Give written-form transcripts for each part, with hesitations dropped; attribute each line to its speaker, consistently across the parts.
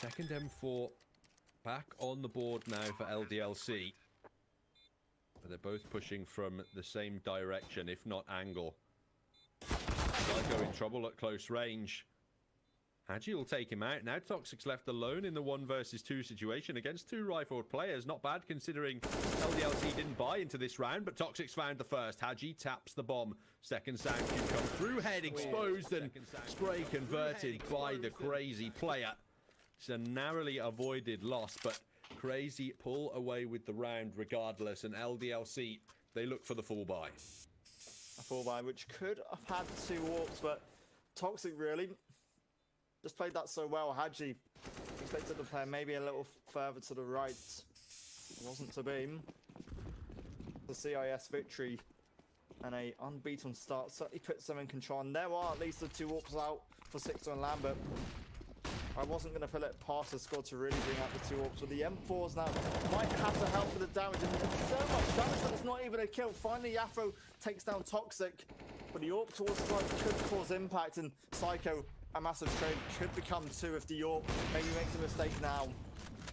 Speaker 1: Second M4 back on the board now for LDLC. But they're both pushing from the same direction, if not angle. Psycho in trouble at close range. Hadji will take him out. Now Toxic's left alone in the 1 versus 2 situation against 2 rifled players. Not bad considering LDLC didn't buy into this round, but Toxic's found the first. Hadji taps the bomb. Second sound cue comes through, head exposed and spray converted by the Crazy player. It's a narrowly avoided loss, but Crazy pull away with the round regardless, and LDLC, they look for the full buy.
Speaker 2: A full buy, which could have had 2 warps, but Toxic really just played that so well. Hadji expected to play maybe a little further to the right. It wasn't to be. The CIS victory and a unbeaten start certainly puts them in control. And there are at least the 2 warps out for Sixto and Lambert. I wasn't going to put it past the squad to really bring out the 2 warps, but the M4s now might have to help with the damage. And there's so much damage that it's not even a kill. Finally, Afro takes down Toxic, but the AWP towards the right could cause impact, and Psycho, a massive trade, could become 2 if the AWP maybe makes a mistake now.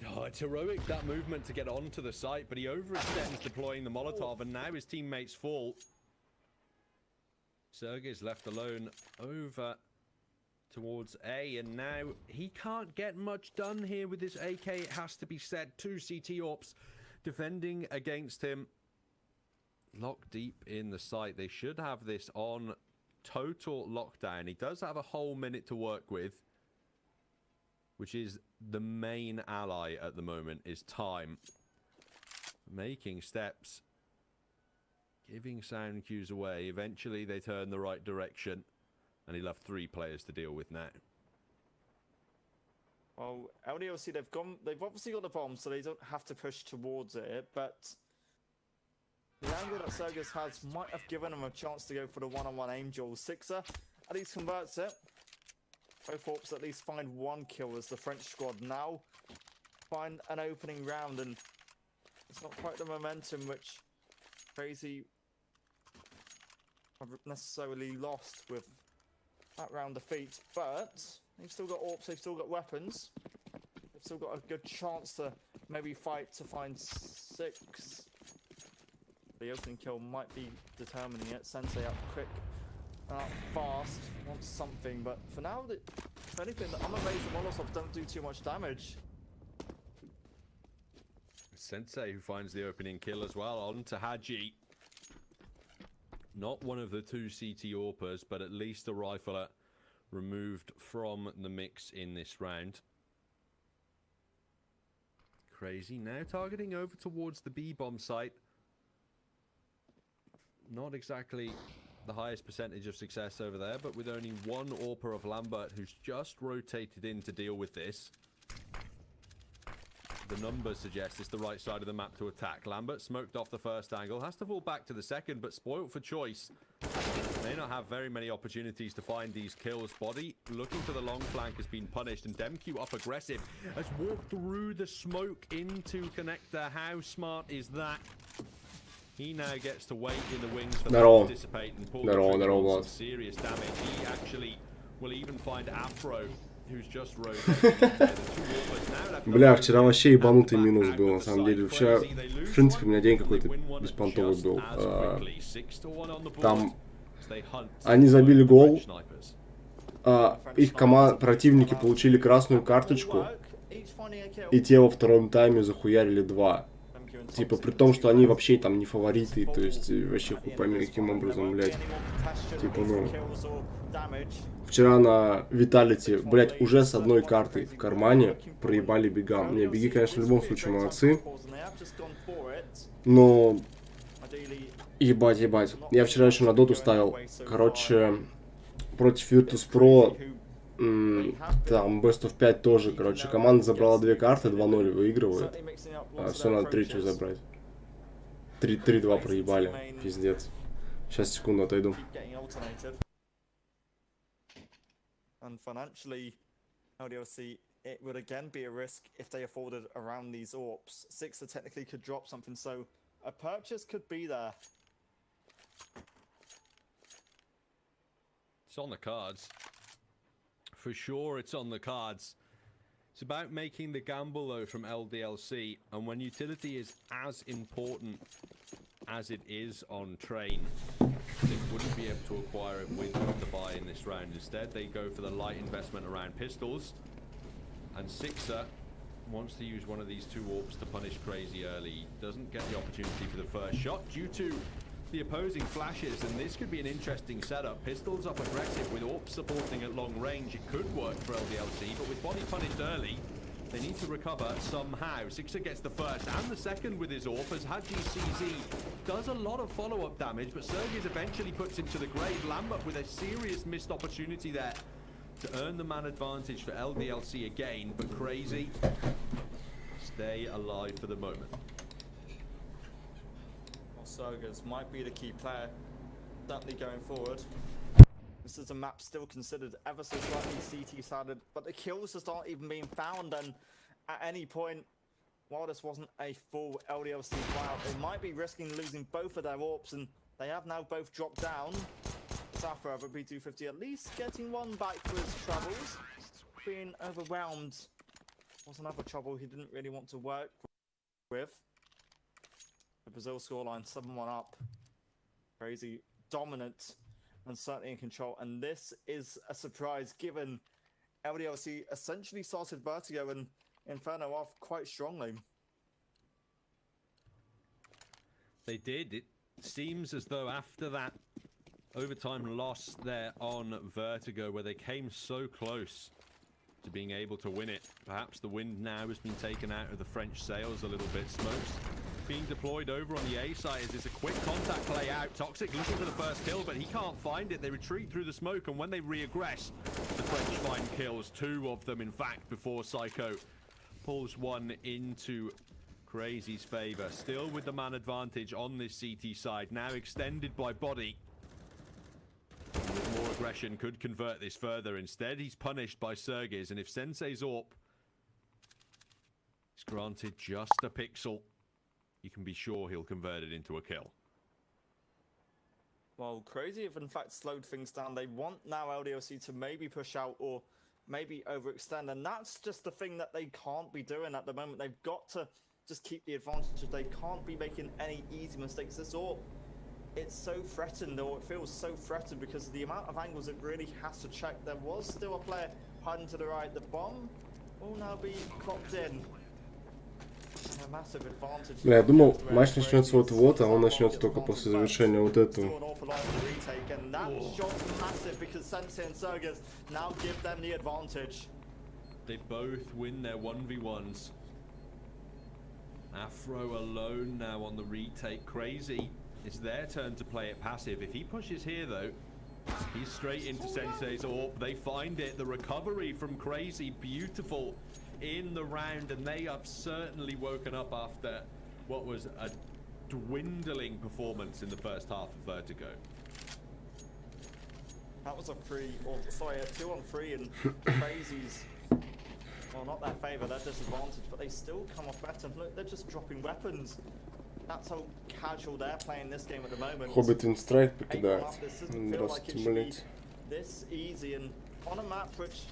Speaker 1: Oh, it's heroic, that movement to get onto the site, but he overextends deploying the Molotov, and now his teammates fall. Sergey's left alone over towards A, and now he can't get much done here with his AK, it has to be said. 2 CT AWPs defending against him. Locked deep in the site. They should have this on total lockdown. He does have a whole minute to work with, which is the main ally at the moment, is time. Making steps, giving sound cues away. Eventually they turn the right direction, and he'll have 3 players to deal with now.
Speaker 2: Well, LDLC, they've obviously got the bomb, so they don't have to push towards it, but the angle that Sergis has might have given him a chance to go for the one-on-one aim duel. Sixer at least converts it. Both AWPs at least find 1 kill as the French squad now find an opening round, and it's not quite the momentum which Crazy have necessarily lost with that round defeat, but they've still got AWPs, they've still got weapons, they've still got a good chance to maybe fight to find 6. The opening kill might be determining it. Sensei up quick, up fast, wants something, but for now, if anything, I'm amazed the Molotovs don't do too much damage.
Speaker 1: Sensei who finds the opening kill as well, on to Hadji. Not one of the 2 CT AWPers, but at least a rifler removed from the mix in this round. Crazy now targeting over towards the B-bomb site. Not exactly the highest percentage of success over there, but with only 1 AWPer of Lambert, who's just rotated in to deal with this. The numbers suggest it's the right side of the map to attack. Lambert smoked off the first angle, has to fall back to the second, but spoilt for choice. May not have very many opportunities to find these kills. Body looking to the long flank has been punished, and DemQ up aggressive has walked through the smoke into connector. How smart is that? He now gets to wait in the wings for them to dissipate and pull the trigger on some serious damage. He actually will even find Afro, who's just rotating.
Speaker 3: Бля, вчера вообще ебанутый минус был, на самом деле. Вчера, в принципе, у меня день какой-то беспонтовый был. Там они забили гол, их противники получили красную карточку, и те во втором тайме захуярили 2. Типа, при том, что они вообще там не фавориты, то есть вообще хуй пойми каким образом, блядь. Типа, ну... Вчера на виталити, блядь, уже с 1 картой в кармане проебали бигам. Не, биги, конечно, в любом случае молодцы. Но... Ебать. Я вчера еще на доту ставил. Короче, против Virtus.pro... Там Best of 5 тоже, короче, команда забрала 2 карты, 2-0 выигрывает. Все надо 3 забрать. 3-2 проебали, пиздец. Сейчас, секунду, отойду.
Speaker 2: And financially, LDLC, it would again be a risk if they afforded around these AWPs. Sixer technically could drop something, so a purchase could be there.
Speaker 1: It's on the cards. For sure, it's on the cards. It's about making the gamble, though, from LDLC, and when utility is as important as it is on train, they wouldn't be able to acquire it with the buy in this round. Instead, they go for the light investment around pistols, and Sixer wants to use one of these two AWPs to punish Crazy early. He doesn't get the opportunity for the first shot due to the opposing flashes, and this could be an interesting setup. Pistols up aggressive with AWPs supporting at long range. It could work for LDLC, but with body punished early, they need to recover somehow. Sixer gets the first and the second with his AWP as Haji CZ does a lot of follow-up damage, but Sergis eventually puts him to the grave. Lambert with a serious missed opportunity there to earn the man advantage for LDLC again, but Crazy stay alive for the moment.
Speaker 2: Sergis might be the key player, certainly going forward. This is a map still considered ever so slightly CT-sided, but the kills just aren't even being found, and at any point, while this wasn't a full LDLC buyout, they might be risking losing both of their AWPs, and they have now both dropped down. Safra over B250 at least getting one back for his troubles. Being overwhelmed was another trouble he didn't really want to work with. The Brazil scoreline 7-1 up. Crazy dominant and certainly in control. And this is a surprise given LDLC essentially started Vertigo and Inferno off quite strongly.
Speaker 1: They did. It seems as though after that overtime loss there on Vertigo, where they came so close to being able to win it, perhaps the wind now has been taken out of the French sails a little bit. Smokes being deployed over on the A side as there's a quick contact play out. Toxic looking for the first kill, but he can't find it. They retreat through the smoke, and when they reaggress, the French find kills, two of them in fact, before Psycho pulls one into Crazy's favor. Still with the man advantage on this CT side, now extended by Body. With more aggression could convert this further. Instead, he's punished by Sergis, and if Sensei's AWP is granted just a pixel, you can be sure he'll convert it into a kill.
Speaker 2: Well, Crazy have in fact slowed things down. They want now LDLC to maybe push out or maybe overextend, and that's just the thing that they can't be doing at the moment. They've got to just keep the advantage. They can't be making any easy mistakes. This AWP, it's so threatened, or it feels so threatened because of the amount of angles it really has to check. There was still a player hiding to the right. The bomb will now be clocked in. A massive advantage.
Speaker 3: Бля, я думал, матч начнется вот-вот, а он начнется только после завершения вот этого.
Speaker 2: And that shot's massive because Sensei and Sergis now give them the advantage.
Speaker 1: They both win their 1v1s. Afro alone now on the retake. Crazy, it's their turn to play it passive. If he pushes here though, he's straight into Sensei's AWP. They find it. The recovery from Crazy, beautiful in the round, and they have certainly woken up after what was a dwindling performance in the first half of Vertigo.
Speaker 2: That was a 2-on-3 and Crazy's, well, not their favour, their disadvantage, but they still come off better. Look, they're just dropping weapons. That's how casual they're playing this game at the moment.
Speaker 3: Хоббит инстрайк покидает.
Speaker 2: This doesn't feel like it should be this easy, and on a map which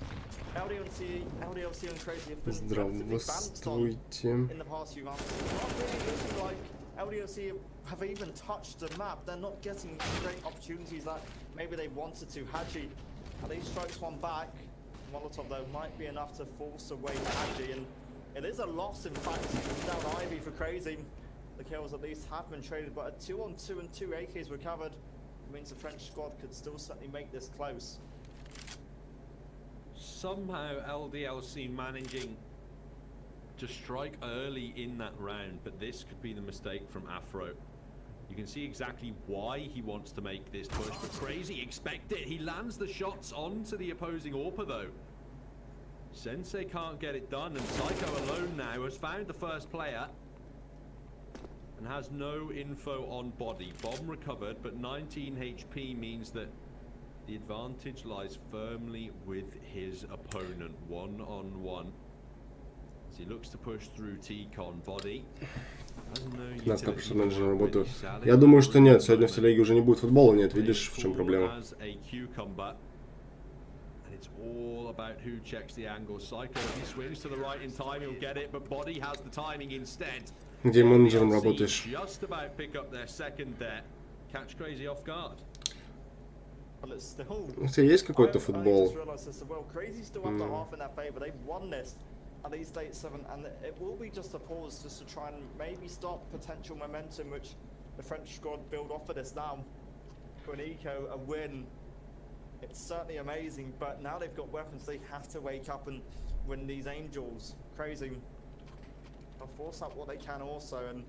Speaker 2: LDLC and Crazy have been relatively balanced on in the past few months. It's not really looking like LDLC have even touched the map. They're not getting great opportunities that maybe they wanted to. Haji at least strikes one back. Molotov though might be enough to force away Haji, and it is a loss in fact down Ivy for Crazy. The kills at least have been traded, but a 2-on-2 and 2 AKs recovered. It means the French squad could still certainly make this close.
Speaker 1: Somehow LDLC managing to strike early in that round, but this could be the mistake from Afro. You can see exactly why he wants to make this push, but Crazy expect it. He lands the shots onto the opposing AWPer though. Sensei can't get it done, and Psycho alone now has found the first player and has no info on Body. Bomb recovered, but 19 HP means that the advantage lies firmly with his opponent, 1-on-1. As he looks to push through T-Con. Body.
Speaker 3: 15% менеджера работаю. Я думаю, что нет. Сегодня в телеге уже не будет футбола. Нет, видишь, в чем проблема.
Speaker 1: it's all about who checks the angle. Psycho, if he swings to the right in time, he'll get it, but Body has the timing instead.
Speaker 3: Где менеджером работаешь?
Speaker 1: Just about pick up their second there. Catch Crazy off guard.
Speaker 2: Well, it's still...
Speaker 3: У тебя есть какой-то футбол?
Speaker 2: I just realised this as well. Crazy still have the half in their favour. They've won this at least 8-7, and it will be just a pause just to try and maybe stop potential momentum which the French squad build off of this now. For an eco, a win. It's certainly amazing, but now they've got weapons. They have to wake up and win these angels. Crazy. They'll force up what they can also, and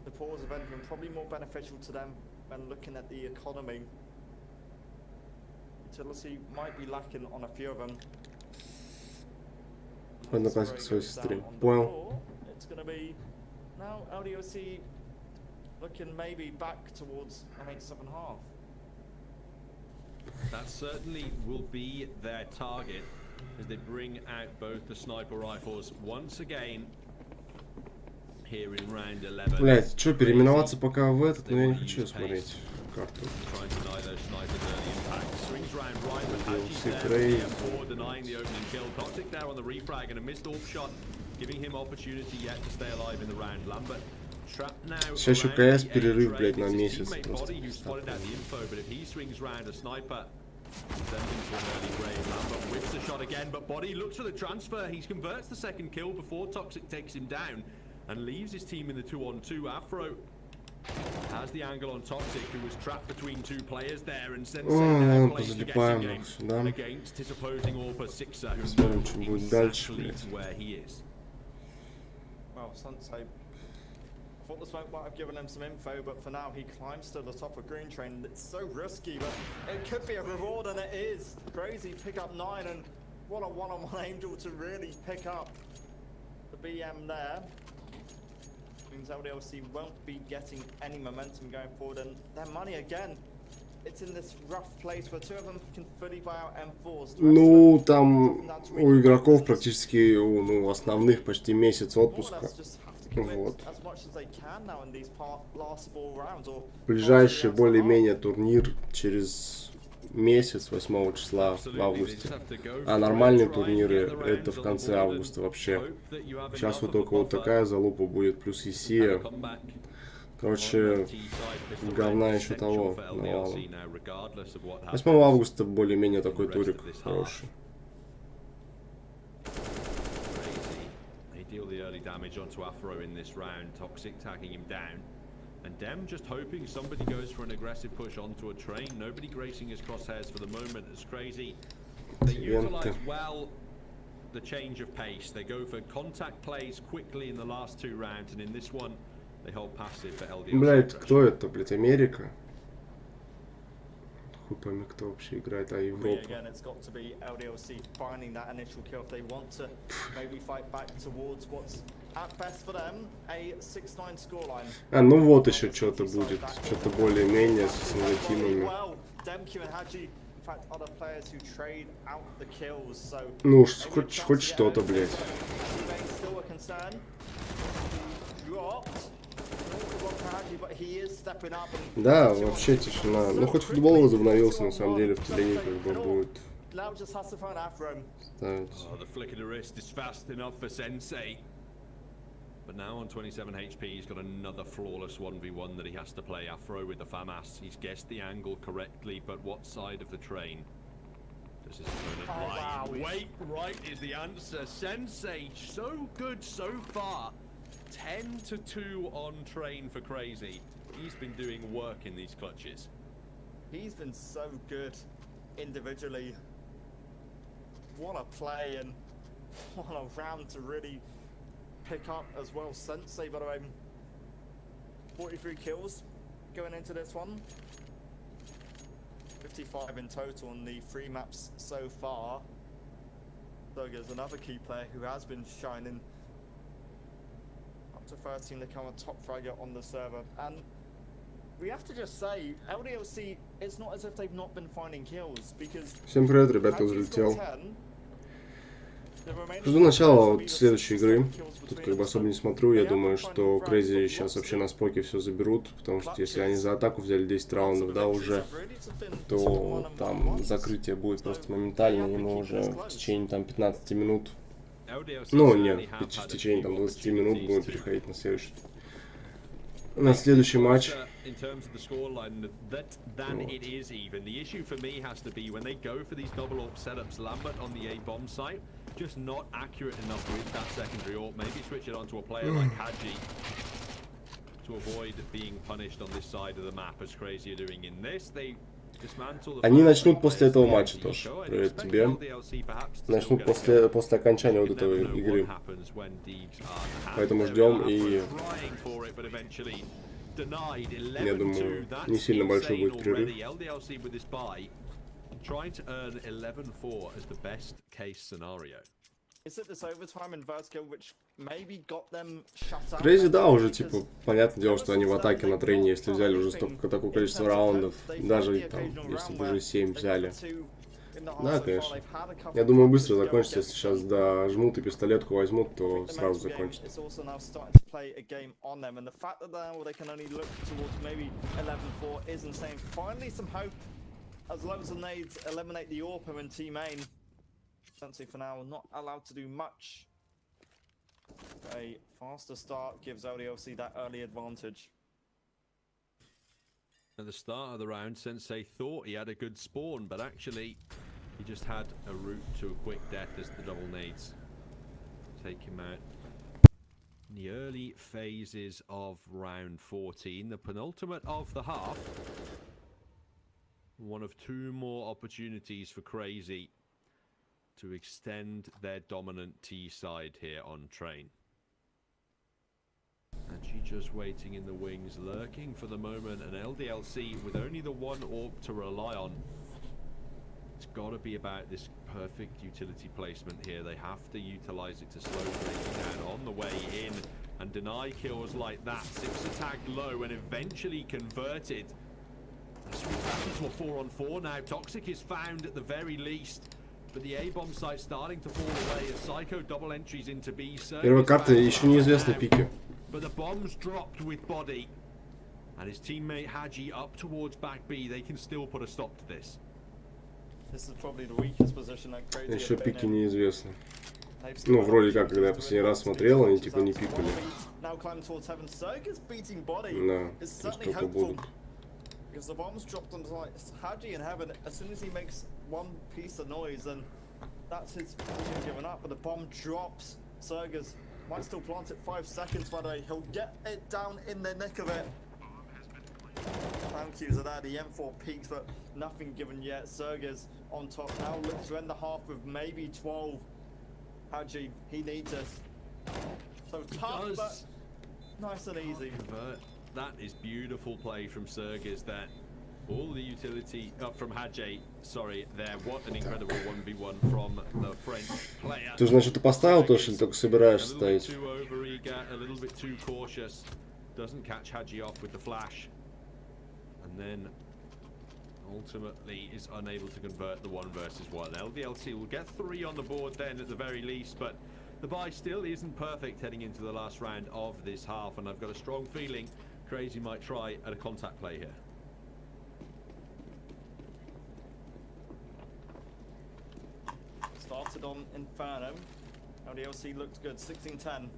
Speaker 2: the pause event will probably more beneficial to them when looking at the economy. Utility might be lacking on a few of them.
Speaker 3: Одноклассник своей сестры. Понял.
Speaker 2: It's going to be now LDOC looking maybe back towards an 8-7.5.
Speaker 1: That certainly will be their target as they bring out both the sniper rifles once again here in round 11.
Speaker 3: Блять, что, переименоваться пока в этот? Но я не хочу смотреть карту.
Speaker 1: Trying to deny those snipers early impact. Swings round right, but Hachi's there
Speaker 3: Crazy.
Speaker 1: for denying the opening kill. Toxic there on the refrag and a missed AWP shot, giving him opportunity yet to stay alive in the round. Lambert trapped now.
Speaker 3: Сейчас еще
Speaker 1: around
Speaker 3: КС
Speaker 1: the A
Speaker 3: перерыв,
Speaker 1: train.
Speaker 3: блять, на
Speaker 1: It's his
Speaker 3: месяц
Speaker 1: teammate
Speaker 3: просто.
Speaker 1: Body who spotted out the info, but if he swings round a sniper, send him to an early grave. Lambert whips the shot again, but Body looks for the transfer. He converts the second kill before Toxic takes him down and leaves his team in the 2-on-2. Afro has the angle on Toxic, who was trapped between two players there, and Sensei now plays the guessing game
Speaker 3: сюда.
Speaker 1: against his opposing AWPer Sixer, who
Speaker 3: Посмотрим, что
Speaker 1: knows
Speaker 3: будет дальше,
Speaker 1: exactly
Speaker 3: блядь.
Speaker 1: where he is.
Speaker 2: Well, Sensei, I thought the smoke might have given him some info, but for now he climbs to the top of Green Train. It's so risky, but it could be a reward, and it is. Crazy pick up 9, and what a one-on-one angel to really pick up the BM there. Means LDLC won't be getting any momentum going forward, and their money again, it's in this rough place where two of them can fully buy out M4s.
Speaker 3: Ну, там у игроков практически, ну, основных почти месяц отпуска. Вот. Ближайший более-менее турнир через месяц, 8 числа в августе. А нормальные турниры это в конце августа вообще. Сейчас вот только вот такая залупа будет, плюс ЕСИ. Короче, говна еще того навалом. 8 августа более-менее такой турик хороший.
Speaker 1: Deal the early damage onto Afro in this round. Toxic tagging him down. And Dem just hoping somebody goes for an aggressive push onto a train. Nobody gracing his crosshairs for the moment. It's Crazy. They utilize well the change of pace. They go for contact plays quickly in the last two rounds, and in this one, they hold passive for LDL.
Speaker 3: Блять, кто это, блять, Америка? Хуй пойми, кто вообще играет, а Европа.
Speaker 2: Again, it's got to be LDLC finding that initial kill if they want to maybe fight back towards what's at best for them a 6-9 scoreline.
Speaker 3: А, ну вот еще что-то будет, что-то более-менее с негативными. Ну уж хоть что-то, блять. Да, вообще тишина. Ну хоть футбол возобновился, на самом деле, в телене как бы будет ставить.
Speaker 1: But now on 27 HP, he's got another flawless 1v1 that he has to play. Afro with the FAMAS. He's guessed the angle correctly, but what side of the train does his opponent lie? Wait, right is the answer. Sensei, so good so far. 10-2 on train for Crazy. He's been doing work in these clutches.
Speaker 2: He's been so good individually. What a play and what a round to really pick up as well. Sensei, by the way, 43 kills going into this one. 55 in total on the 3 maps so far. So there's another key player who has been shining. Up to 13 to come a top fragger on the server. And we have to just say, LDLC, it's not as if they've not been finding kills, because
Speaker 3: Всем привет, ребята, залетел. Жду начала вот следующей игры. Тут как бы особо не смотрю. Я думаю, что Crazy сейчас вообще на споке все заберут. Потому что если они за атаку взяли 10 раундов, да, уже, то там закрытие будет просто моментально. И мы уже в течение там 15 минут, ну нет, в течение там 20 минут будем переходить на следующий матч.
Speaker 1: In terms of the scoreline, than it is even. The issue for me has to be when they go for these double AWP setups, Lambert on the A bomb site, just not accurate enough with that secondary AWP. Maybe switch it onto a player like Hadji to avoid being punished on this side of the map as Crazy are doing in this. They dismantle the.
Speaker 3: Они начнут после этого матча тоже. Привет тебе. Начнут после окончания вот этой игры. Поэтому ждем и я думаю, не сильно большой будет перерыв. Crazy, да, уже типа понятное дело, что они в атаке на трейне, если взяли уже столько такое количество раундов, даже там, если бы уже 7 взяли. Да, конечно. Я думаю, быстро закончится, если сейчас дожмут и пистолетку возьмут, то сразу закончится.
Speaker 2: For now, not allowed to do much. A faster start gives LDLC that early advantage.
Speaker 1: At the start of the round, Sensei thought he had a good spawn, but actually he just had a route to a quick death as the double nades take him out. In the early phases of round 14, the penultimate of the half, one of two more opportunities for Crazy to extend their dominant T side here on train. And she just waiting in the wings, lurking for the moment, and LDLC with only the one AWP to rely on. It's got to be about this perfect utility placement here. They have to utilize it to slow Crazy down on the way in and deny kills like that. 6 attack low and eventually converted. Switch back into a 4-on-4 now. Toxic is found at the very least. But the A-bomb site starting to fall away as Psycho double entries into B.
Speaker 3: Первая карта еще неизвестны пики.
Speaker 1: But the bombs dropped with body. And his teammate Hadji up towards back B. They can still put a stop to this.
Speaker 2: This is probably the weakest position that Crazy
Speaker 3: еще пики неизвестны. Ну, вроде как, когда я последний раз смотрел, они типа не пикали. Да, пусть только будут.
Speaker 2: Because the bombs dropped on Hadji in heaven. As soon as he makes one piece of noise, and that's his position given up. But the bomb drops. Sergers might still plant it 5 seconds, by the way. He'll get it down in the nick of it. Thank yous are there. The M4 peaks, but nothing given yet. Sergers on top now. Looks to end the half with maybe 12. Hadji, he needs this. So tough, but nice and easy.
Speaker 1: That is beautiful play from Sergis there. All the utility from Hadji, sorry, there. What an incredible 1v1 from the French player.
Speaker 3: Ты, значит, ты поставил то, что только собираешься ставить?
Speaker 1: A little bit too cautious. Doesn't catch Hadji off with the flash. And then ultimately is unable to convert the 1 versus 1. LDLC will get 3 on the board then at the very least, but the buy still isn't perfect heading into the last round of this half, and I've got a strong feeling Crazy might try at a contact play here.
Speaker 2: Started on Inferno. LDLC looked good, 16-10.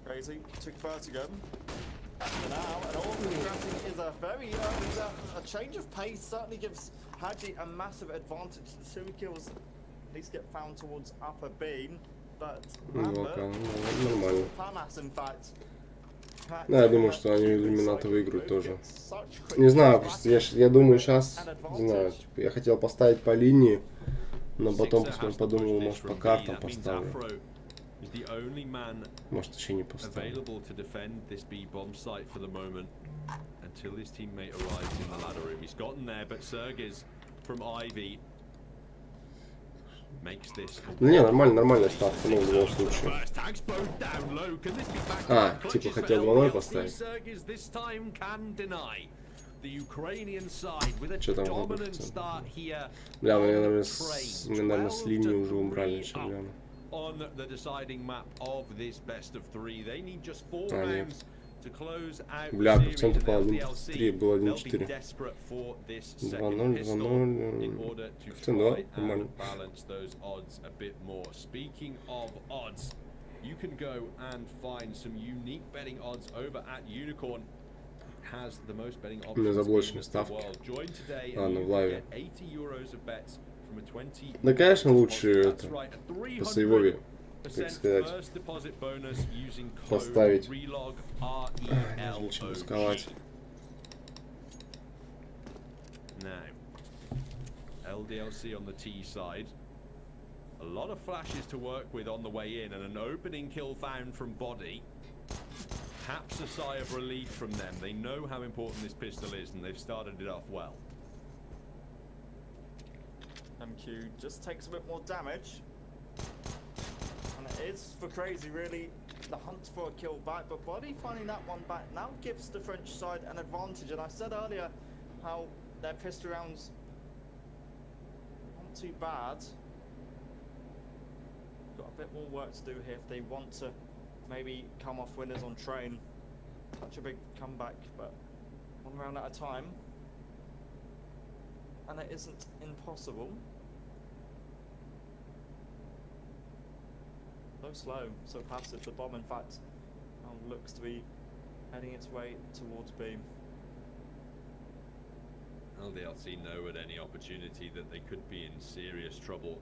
Speaker 2: Crazy took vertigo. And now, and all the progressing is a very early death. A change of pace certainly gives Hadji a massive advantage. The 2 kills at least get found towards upper beam, but
Speaker 3: нормально.
Speaker 2: Panas, in fact.
Speaker 3: Да, я думаю, что они Иллюмината выиграют тоже. Не знаю, просто я думаю сейчас, не знаю, типа, я хотел поставить по линии, но потом подумал, может по картам поставлю. Может еще не поставлю. Ну не, нормальная ставка, ну в любом случае. А, типа хотел 2-0 поставить.
Speaker 1: the Ukrainian side with a
Speaker 3: Что там
Speaker 1: dominant
Speaker 3: выбрать?
Speaker 1: start here.
Speaker 3: Бля,
Speaker 1: on
Speaker 3: наверное,
Speaker 1: Ukraine.
Speaker 3: мы, наверное, с
Speaker 1: 12
Speaker 3: линии
Speaker 1: to
Speaker 3: уже убрали
Speaker 1: 3
Speaker 3: еще,
Speaker 1: up
Speaker 3: гляну.
Speaker 1: on the deciding map of this best of 3. They need just 4
Speaker 3: А, нет.
Speaker 1: rounds to close out
Speaker 3: Бля,
Speaker 1: the
Speaker 3: коэффициент
Speaker 1: series,
Speaker 3: упал
Speaker 1: and
Speaker 3: 1.33,
Speaker 1: LDLC,
Speaker 3: был
Speaker 1: they'll be
Speaker 3: 1.4.
Speaker 1: desperate for this
Speaker 3: 2-0,
Speaker 1: second pistol
Speaker 3: 2-0,
Speaker 1: in order to
Speaker 3: коэффициент
Speaker 1: try
Speaker 3: 2, нормально.
Speaker 1: and balance those odds a bit more. Speaking of odds, you can go and find some unique betting odds over at Unicorn. Has the most betting
Speaker 3: У меня
Speaker 1: options
Speaker 3: заблочены
Speaker 1: in the
Speaker 3: ставки.
Speaker 1: world. Join today and
Speaker 3: Ладно,
Speaker 1: you
Speaker 3: в
Speaker 1: can
Speaker 3: лайве.
Speaker 1: get 80 euros of bets from a 20.
Speaker 3: Да, конечно, лучше
Speaker 1: That's
Speaker 3: это,
Speaker 1: right, a
Speaker 3: по сейвове,
Speaker 1: 300%
Speaker 3: как сказать,
Speaker 1: first deposit bonus using code
Speaker 3: поставить.
Speaker 1: RELOG,
Speaker 3: Нужно чем рисковать.
Speaker 1: Now, LDLC on the T side. A lot of flashes to work with on the way in, and an opening kill found from Body. Perhaps a sigh of relief from them. They know how important this pistol is, and they've started it off well.
Speaker 2: MQ just takes a bit more damage. And it is for Crazy really the hunt for a kill back, but Body finding that one back now gives the French side an advantage. And I said earlier how their pistol rounds aren't too bad. Got a bit more work to do here if they want to maybe come off winners on train. Such a big comeback, but one round at a time. And it isn't impossible. So slow, so passive. The bomb, in fact, looks to be heading its way towards B.
Speaker 1: LDLC know at any opportunity that they could be in serious trouble.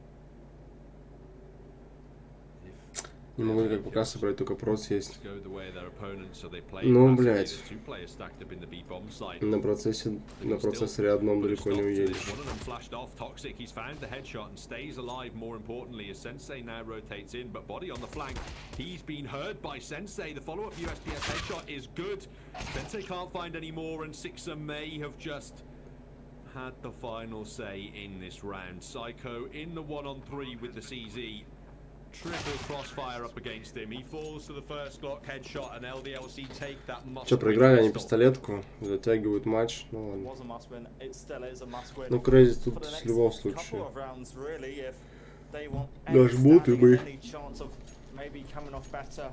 Speaker 1: If
Speaker 3: Не могу никак пока собрать, только проц есть.
Speaker 1: go the way of their opponents, so they play
Speaker 3: Ну,
Speaker 1: passively.
Speaker 3: блядь.
Speaker 1: There's two players stacked up in the B bomb side.
Speaker 3: На процессоре одном далеко не уедешь.
Speaker 1: One of them flashed off. Toxic, he's found the headshot and stays alive, more importantly, as Sensei now rotates in, but Body on the flank. He's been heard by Sensei. The follow-up USPS headshot is good. Sensei can't find any more, and Sixer may have just had the final say in this round. Psycho in the 1-on-3 with the CZ. Triple crossfire up against him. He falls to the first Glock headshot, and LDLC take that must.
Speaker 3: Че, проиграли они пистолетку, затягивают матч, ну ладно.
Speaker 2: Was a must win. It still is a must win.
Speaker 3: Ну, Crazy
Speaker 2: For
Speaker 3: тут
Speaker 2: the
Speaker 3: в
Speaker 2: next
Speaker 3: любом
Speaker 2: couple
Speaker 3: случае.
Speaker 2: of rounds, really, if they want
Speaker 3: Нажмут, и мы
Speaker 2: any chance of maybe coming off better.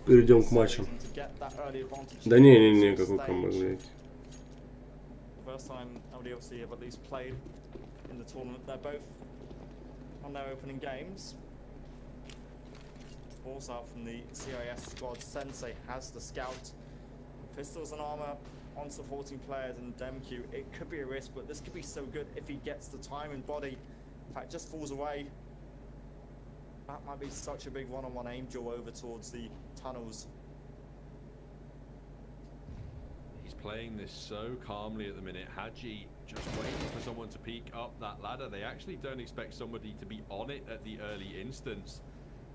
Speaker 3: перейдем к матчам.
Speaker 2: To get that early advantage.
Speaker 3: Да не, какой комбо, блядь.
Speaker 2: First time LDLC have at least played in the tournament. They're both on their opening games. Also out from the CIS squad, Sensei has the scout. Pistols and armor on supporting players and DemQ. It could be a risk, but this could be so good if he gets the time and Body. In fact, just falls away. That might be such a big one-on-one aim duel over towards the tunnels.
Speaker 1: He's playing this so calmly at the minute. Haji just waiting for someone to peek up that ladder. They actually don't expect somebody to be on it at the early instance.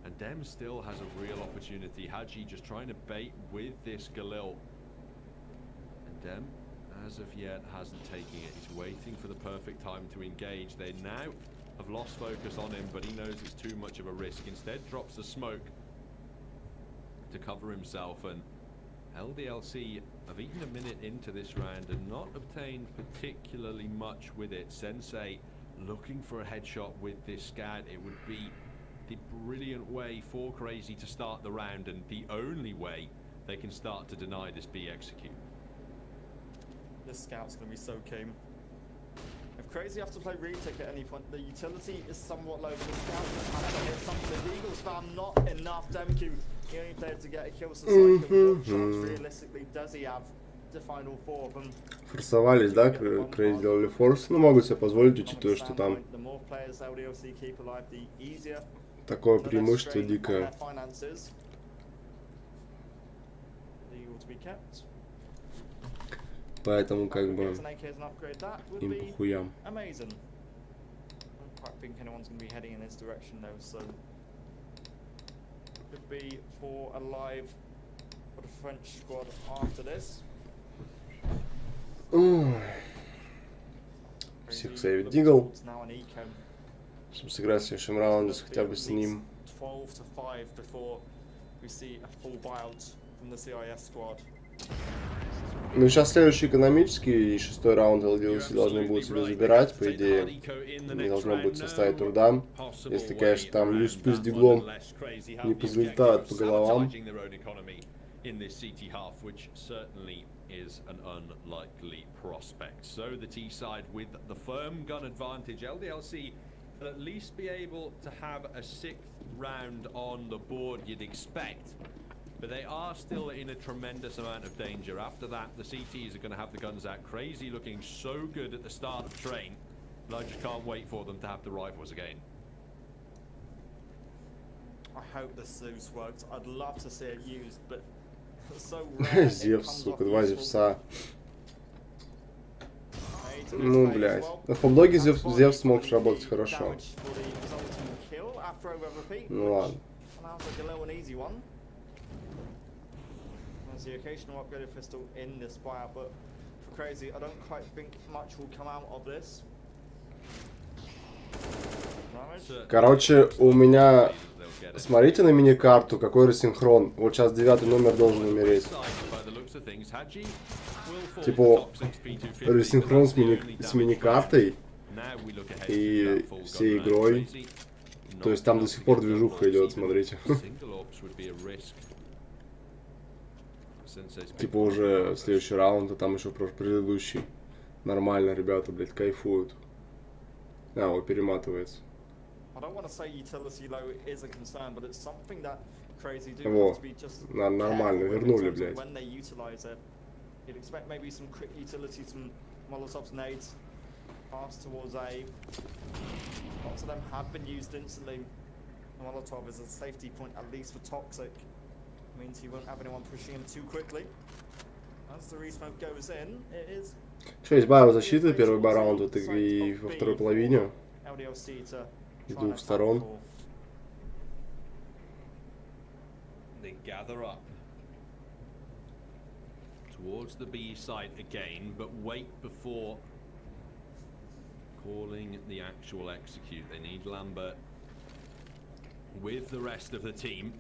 Speaker 1: And Dem still has a real opportunity. Haji just trying to bait with this Galil. And Dem, as of yet, hasn't taken it. He's waiting for the perfect time to engage. They now have lost focus on him, but he knows it's too much of a risk. Instead, drops the smoke to cover himself. And LDLC have eaten a minute into this round and not obtained particularly much with it. Sensei looking for a headshot with this scat. It would be the brilliant way for Crazy to start the round, and the only way they can start to deny this B execute.
Speaker 2: This scout's going to be so keen. If Crazy have to play retake at any point, the utility is somewhat low, but the scout just has to hit something. The Eagles found not enough. DemQ, he only played to get a kill, so what chance realistically does he have to find all 4 of them?
Speaker 3: Форсовались, да, Crazy сделали форс. Ну, могут себе позволить, учитывая, что там
Speaker 2: The more players LDLC keep alive, the easier.
Speaker 3: такое преимущество дикое. Поэтому как бы им похуям. Всех сейвит Дигл. Чтобы сыграть в следующем раунде хотя бы с ним.
Speaker 2: 12 to 5 before we see a full buyout from the CIS squad.
Speaker 3: Ну, сейчас следующий экономический и 6-й раунд LDLC должны будут себе забирать, по идее. Не должно быть составить труда. Если, конечно, там Юспы с Диглом не позлетают по головам.
Speaker 1: Is an unlikely prospect. So the T side with the firm gun advantage, LDLC will at least be able to have a 6th round on the board, you'd expect. But they are still in a tremendous amount of danger. After that, the CTs are going to have the guns out. Crazy looking so good at the start of the train. I just can't wait for them to have the rifles again.
Speaker 2: I hope the Zeus works. I'd love to see it used, but so rare.
Speaker 3: Зевс, сука, 2 Зевса. Ну, блядь. На хоблоге Зевс смог работать хорошо. Ну ладно.
Speaker 2: The occasional upgraded pistol in this buyout, but for Crazy, I don't quite think much will come out of this.
Speaker 3: Короче, у меня... Смотрите на мини-карту, какой рассинхрон. Вот сейчас 9-й номер должен умереть. Типа, рассинхрон с мини-картой и всей игрой. То есть там до сих пор движуха идет, смотрите. Типа уже следующий раунд, а там еще предыдущий. Нормально, ребята, блядь, кайфуют. А, вот перематывается. Во, нормально, вернули, блядь.
Speaker 2: Means he won't have anyone pushing him too quickly. As the resmoke goes in, it is.
Speaker 3: Что, есть баева защита, первый раунд вот и во второй половине. С двух сторон.
Speaker 1: They gather up towards the B site again, but wait before calling the actual execute. They need Lambert with the rest of the team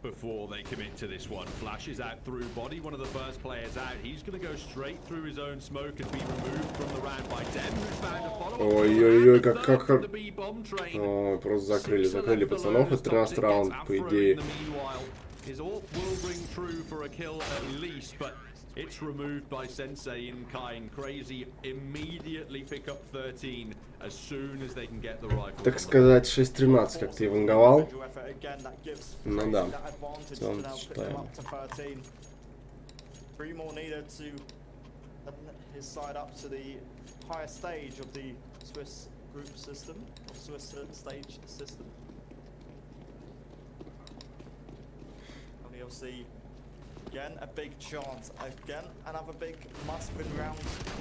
Speaker 1: before they commit to this one. Flashes out through body, one of the first players out. He's going to go straight through his own smoke and be removed from the round by Dem, who's found a follow-up.
Speaker 3: Ой-ой-ой, как... Ой, просто закрыли пацанов, это 13 раунд, по идее.
Speaker 1: His AWP will ring true for a kill at least, but it's removed by Sensei in Kai. Crazy immediately pick up 13 as soon as they can get the rifle.
Speaker 3: Так сказать, 6-13, как ты ванговал. Ну да, в целом считаем.
Speaker 2: Three more needed to his side up to the higher stage of the Swiss group system, or Swiss stage system. You'll see again a big chance. Again, another big must-win round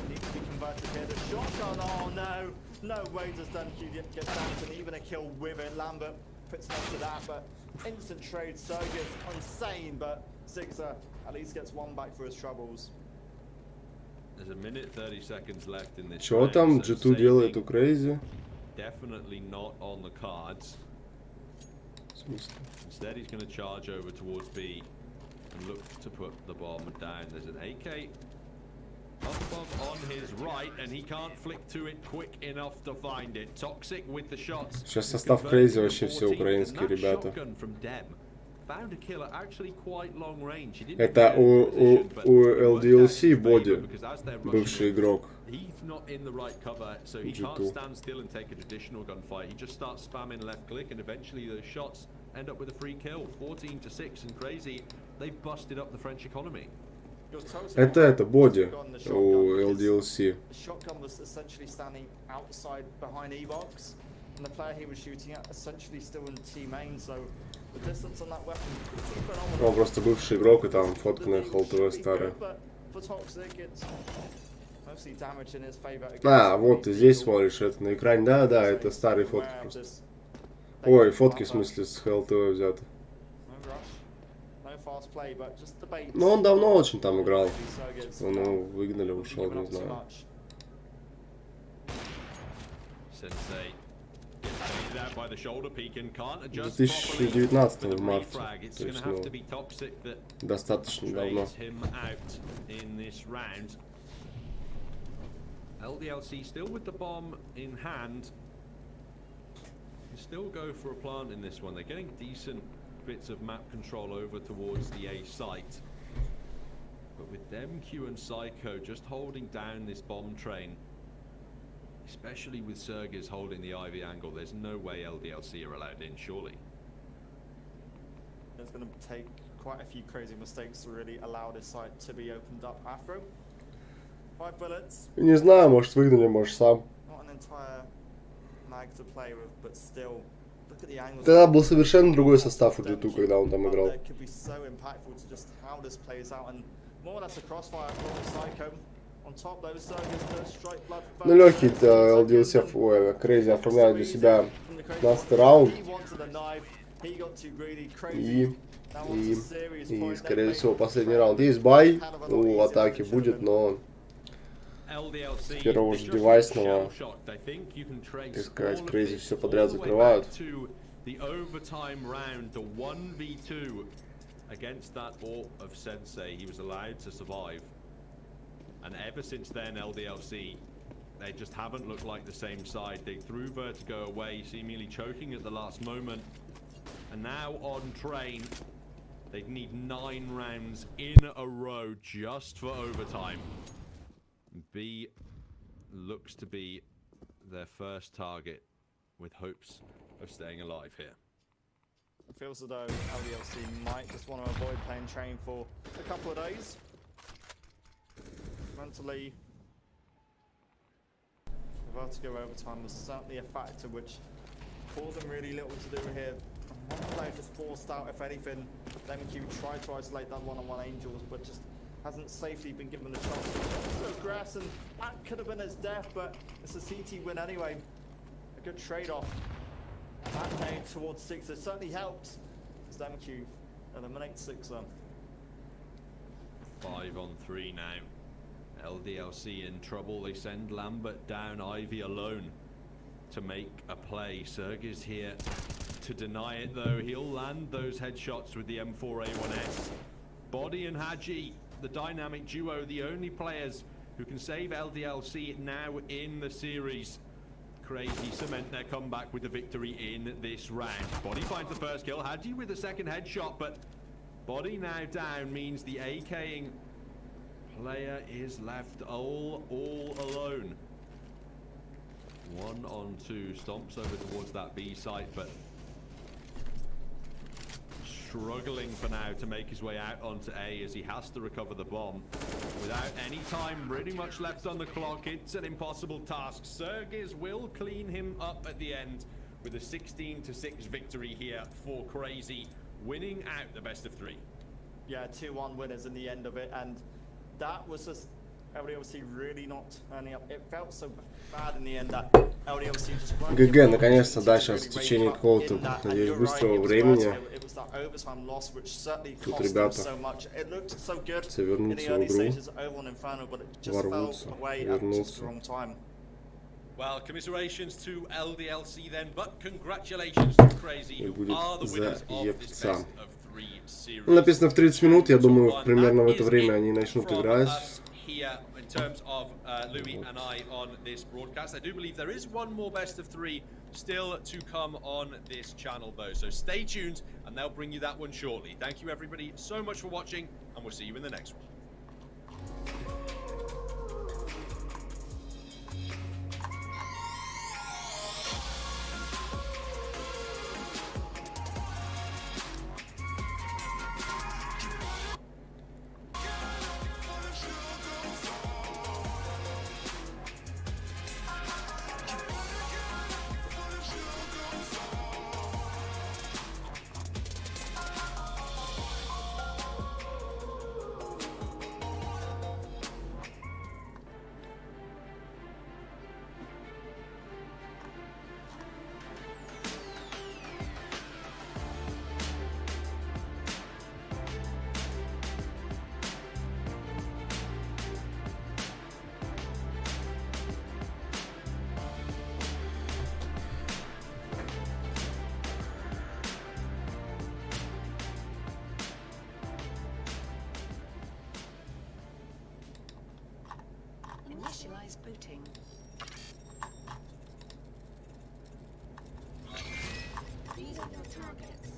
Speaker 2: needs to be converted here. The shotgun. Oh no! No way does Duncan get down to even a kill with it. Lambert puts an end to that, but instant trade Sergis insane. But Zigzer at least gets one back for his troubles.
Speaker 1: There's a minute 30 seconds left in this.
Speaker 3: Чё там G2 делает у Crazy?
Speaker 1: Definitely not on the cards. Instead, he's going to charge over towards B and look to put the bomb down. There's an AK up on his right, and he can't flick to it quick enough to find it. Toxic with the shots.
Speaker 3: Сейчас состав Crazy вообще все украинские ребята. Это у LDLC Боди, бывший игрок.
Speaker 1: He's not in the right cover, so he can't stand still and take a traditional gunfight. He just starts spamming left click, and eventually those shots end up with a free kill. 14-6, and Crazy, they've busted up the French economy.
Speaker 3: Это Боди у LDLC.
Speaker 2: Shotgun was essentially standing outside behind E-box, and the player he was shooting at essentially still in T-main, so the distance on that weapon pretty phenomenal.
Speaker 3: Он просто бывший игрок, и там фотка на ХЛТВ старая. А, вот ты здесь смотришь это на экране. Да, это старые фотки просто. Ой, фотки в смысле с ХЛТВ взяты. Ну он давно очень там играл. Он его выгнали, ушел, не знаю.
Speaker 1: Sensei gets baited out by the shoulder peek and can't adjust
Speaker 3: 2019
Speaker 1: properly
Speaker 3: в
Speaker 1: with the
Speaker 3: марте.
Speaker 1: refrag. It's
Speaker 3: То
Speaker 1: going
Speaker 3: есть,
Speaker 1: to have
Speaker 3: ну,
Speaker 1: to be toxic that
Speaker 3: достаточно давно.
Speaker 1: trades him out in this round. LDLC still with the bomb in hand. Can still go for a plant in this one. They're getting decent bits of map control over towards the A site. But with them, Q and Psycho just holding down this bomb train, especially with Sergis holding the Ivy angle, there's no way LDLC are allowed in, surely.
Speaker 2: It's going to take quite a few crazy mistakes to really allow this site to be opened up. Afro, 5 bullets.
Speaker 3: Не знаю, может выгнали, может сам.
Speaker 2: Not an entire mag to play with, but still, look at the angles.
Speaker 3: Тогда был совершенно другой состав у G2, когда он там играл.
Speaker 2: It could be so impactful to just how this plays out, and more or less a crossfire from Psycho. On top, though, Sergis, the strike blood.
Speaker 3: Ну, легкий LDLC, ой, Crazy оформляет для себя 15 раунд. И, скорее всего, последний раунд. Есть бай у атаки будет, но с первого же девайсного, так сказать, Crazy все подряд закрывают.
Speaker 1: Against that AWP of Sensei, he was allowed to survive. And ever since then, LDLC, they just haven't looked like the same side. They threw Vertigo away, seemingly choking at the last moment. And now on train, they'd need 9 rounds in a row just for overtime. B looks to be their first target, with hopes of staying alive here.
Speaker 2: It feels as though LDLC might just want to avoid playing train for a couple of days. Mentally, Vertigo overtime was certainly a factor which caused them really little to do here. One player just forced out, if anything. MQ tried to isolate that one-on-one Angels, but just hasn't safely been given the chance to progress, and that could have been his death, but it's a CT win anyway. A good trade-off. That game towards 6 has certainly helped as MQ eliminate 6 then.
Speaker 1: 5 on 3 now. LDLC in trouble. They send Lambert down, Ivy alone to make a play. Sergis here to deny it though. He'll land those headshots with the M4A1S. Body and Haji, the dynamic duo, the only players who can save LDLC now in the series. Crazy cement their comeback with the victory in this round. Body finds the first kill. Haji with the second headshot, but Body now down means the AKing player is left all alone. 1 on 2, stomps over towards that B site, but struggling for now to make his way out onto A as he has to recover the bomb. Without any time really much left on the clock, it's an impossible task. Sergis will clean him up at the end with a 16-6 victory here for Crazy, winning out the best of 3.
Speaker 2: Yeah, 2-1 winners in the end of it, and that was just LDLC really not turning up. It felt so bad in the end that LDLC just weren't
Speaker 3: ГГ, наконец-то, да, сейчас в течение какого-то, надеюсь, быстрого времени тут ребята все вернутся в игру, ворвутся, вернутся.
Speaker 1: Well, commiserations to LDLC then, but congratulations to Crazy, who are the winners of this best of 3 series.
Speaker 3: Написано в 30 минут, я думаю, примерно в это время они начнут играть.
Speaker 1: Here, in terms of Louis and I on this broadcast, I do believe there is one more best of 3 still to come on this channel though, so stay tuned and they'll bring you that one shortly. Thank you everybody so much for watching, and we'll see you in the next one.
Speaker 4: Rebooting. These are your targets.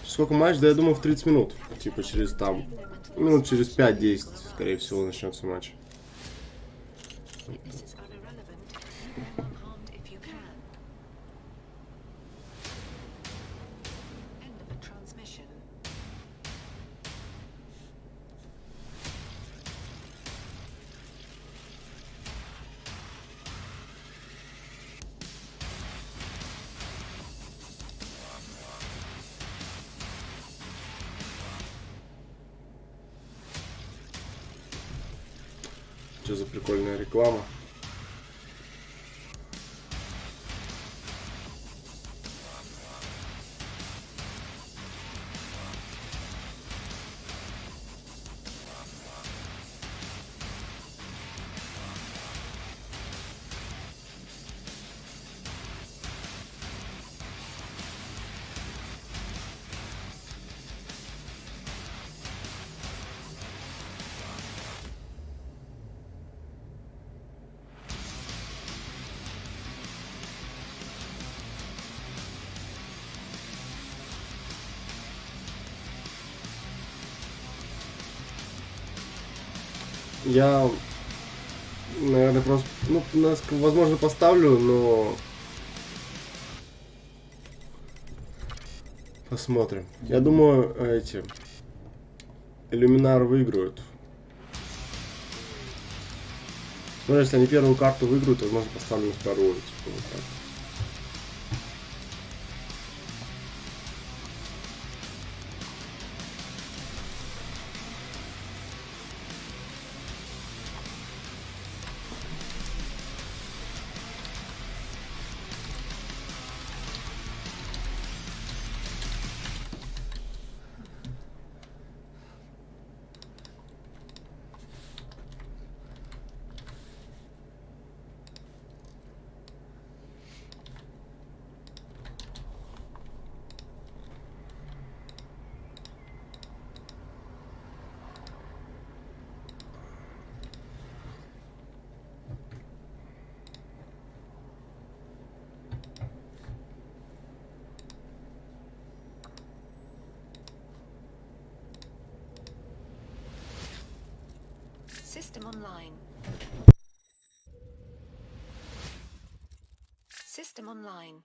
Speaker 3: Сколько матч? Да я думаю в 30 минут. Типа через там, минут через 5-10, скорее всего, начнется матч.
Speaker 4: This is irrelevant. Leave them unharmed if you can. End of a transmission.
Speaker 3: Что за прикольная реклама? Я, наверное, просто, возможно, поставлю, но посмотрим. Я думаю, эти Illuminar выиграют. Ну, если они первую карту выиграют, то, возможно, поставлю на вторую. Типа, вот так.
Speaker 4: System online. System online.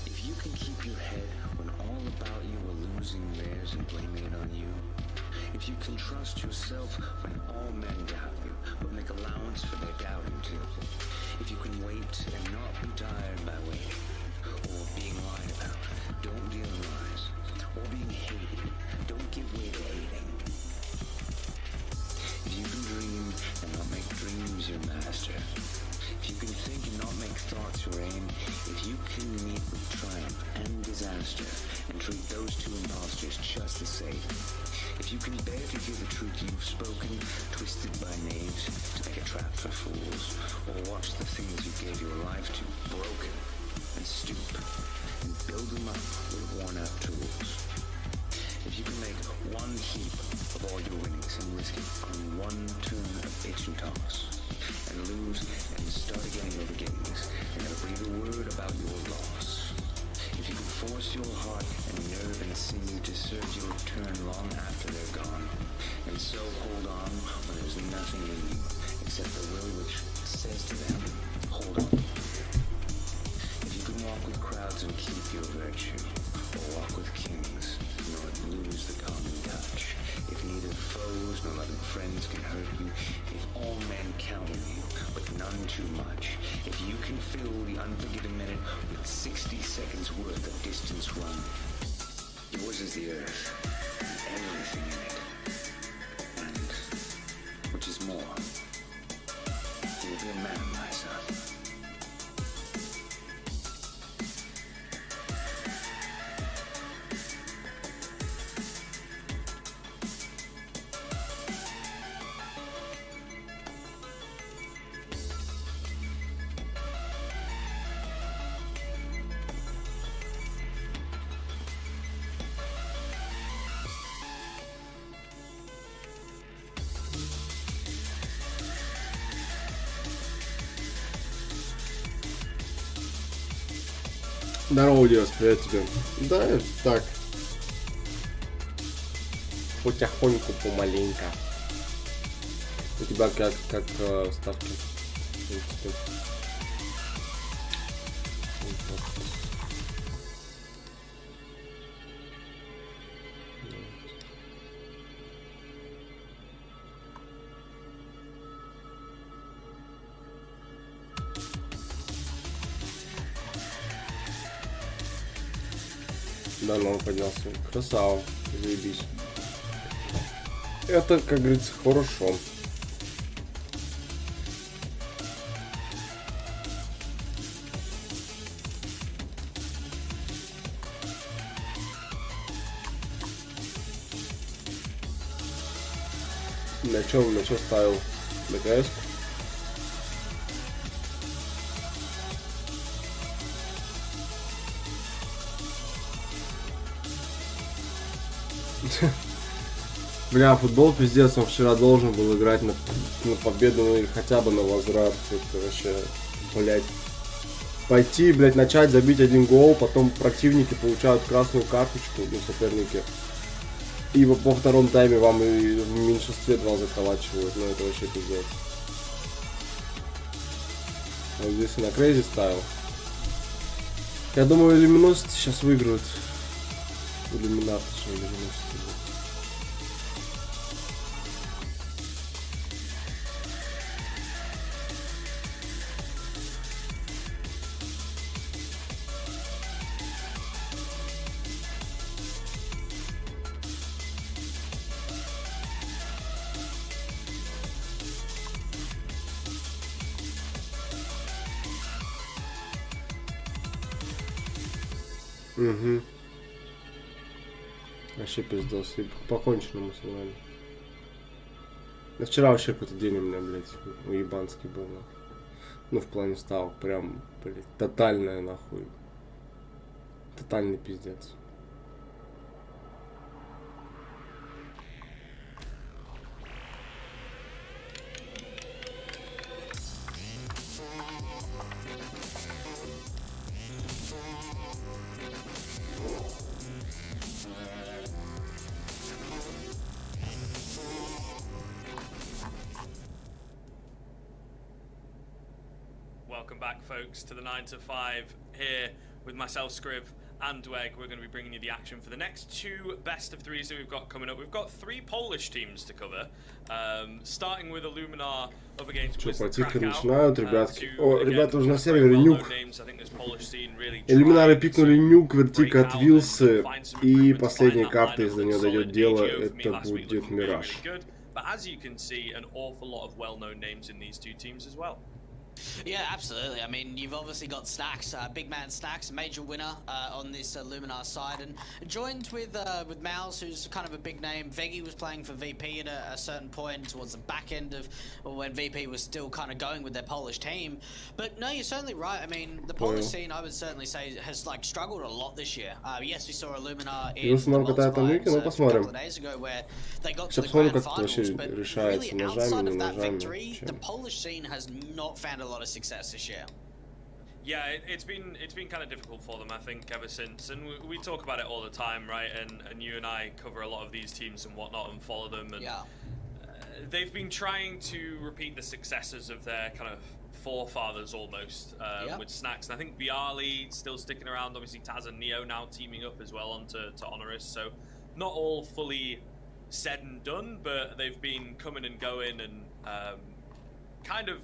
Speaker 5: If you can keep your head when all about you are losing theirs and blaming it on you. If you can trust yourself when all men doubt you, but make allowance for their doubting too. If you can wait and not be tired by waiting, or being lied about, don't deal in lies, or being hated, don't give way to hating. If you can dream and not make dreams your master. If you can think and not make thoughts your aim, if you can meet with triumph and disaster and treat those two impostors just the same, if you can bear to hear the truth you've spoken, twisted by knaves to make a trap for fools, or watch the things you gave your life to broken and stoop and build them up with worn-out tools. If you can make one heap of all your winnings and risk it on one turn of pitch and toss, and lose and start again in your beginnings, and never breathe a word about your loss. If you can force your heart and nerve and sinew to serve your turn long after they're gone, and so hold on when there's nothing in you except the will which says to them, hold on. If you can walk with crowds and keep your virtue, or walk with kings, nor lose the common touch, if neither foes nor loving friends can hurt you, if all men count on you, but none too much, if you can fill the unforgiven minute with 60 seconds worth of distance run, yours is the earth, and everything in it, and, which is more, you'll be a man, my son.
Speaker 3: Здорово, Диас, привет тебе. Да, так. Потихоньку, помаленько. У тебя как ставки? В принципе. Да, но он поднялся. Красава. Заебись. Это, как говорится, хорошо. На чем ставил? На КС? Бля, футбол пиздец, он вчера должен был играть на победу, ну или хотя бы на возврат. Это вообще, блять. Пойти, блять, начать забить один гол, потом противники получают красную карточку, ну, соперники. И во втором тайме вам и в меньшинстве 2 заколачивают, ну это вообще пиздец. Вот здесь и на крейзи ставил. Я думаю, Иллюминосцы сейчас выиграют. Иллюминар, точнее, Иллюминосцы. Угу. Вообще пиздос. И по-конченному с вами. Да вчера вообще какой-то день у меня, блядь, уебанский был. Ну, в плане ставок. Прям, блядь, тотальная нахуй. Тотальный пиздец.
Speaker 6: Welcome back, folks, to the 9 to 5 here with myself, Scriv, and Dweg. We're going to be bringing you the action for the next 2 best of 3s that we've got coming up. We've got 3 Polish teams to cover, starting with Illuminar up against Wisla
Speaker 3: Тихо
Speaker 6: Krakow.
Speaker 3: начинают, ребятки. О, ребята, уже на сервере нюк. Иллюминары пикнули нюк, вертик отвился, и последняя карта, если до нее дойдет дело, это будет Мираж.
Speaker 6: But as you can see, an awful lot of well-known names in these 2 teams as well.
Speaker 7: Yeah, absolutely. I mean, you've obviously got Stacks, big man Stacks, major winner on this Luminar side, and joined with Mouse, who's kind of a big name. Veggie was playing for VP at a certain point towards the back end of when VP was still kind of going with their Polish team. But no, you're certainly right. I mean, the Polish scene, I would certainly say, has like struggled a lot this year. Yes, we saw a Luminar in the Worlds a couple of days ago where they got to the grand finals, but really outside of that victory, the Polish scene has not found a lot of success this year.
Speaker 6: Yeah, it's been kind of difficult for them, I think, ever since, and we talk about it all the time, right? And you and I cover a lot of these teams and whatnot and follow them, and they've been trying to repeat the successes of their kind of forefathers almost with Snacks. And I think Bialy still sticking around. Obviously, Taz and Neo now teaming up as well onto Honoris. So not all fully said and done, but they've been coming and going and kind of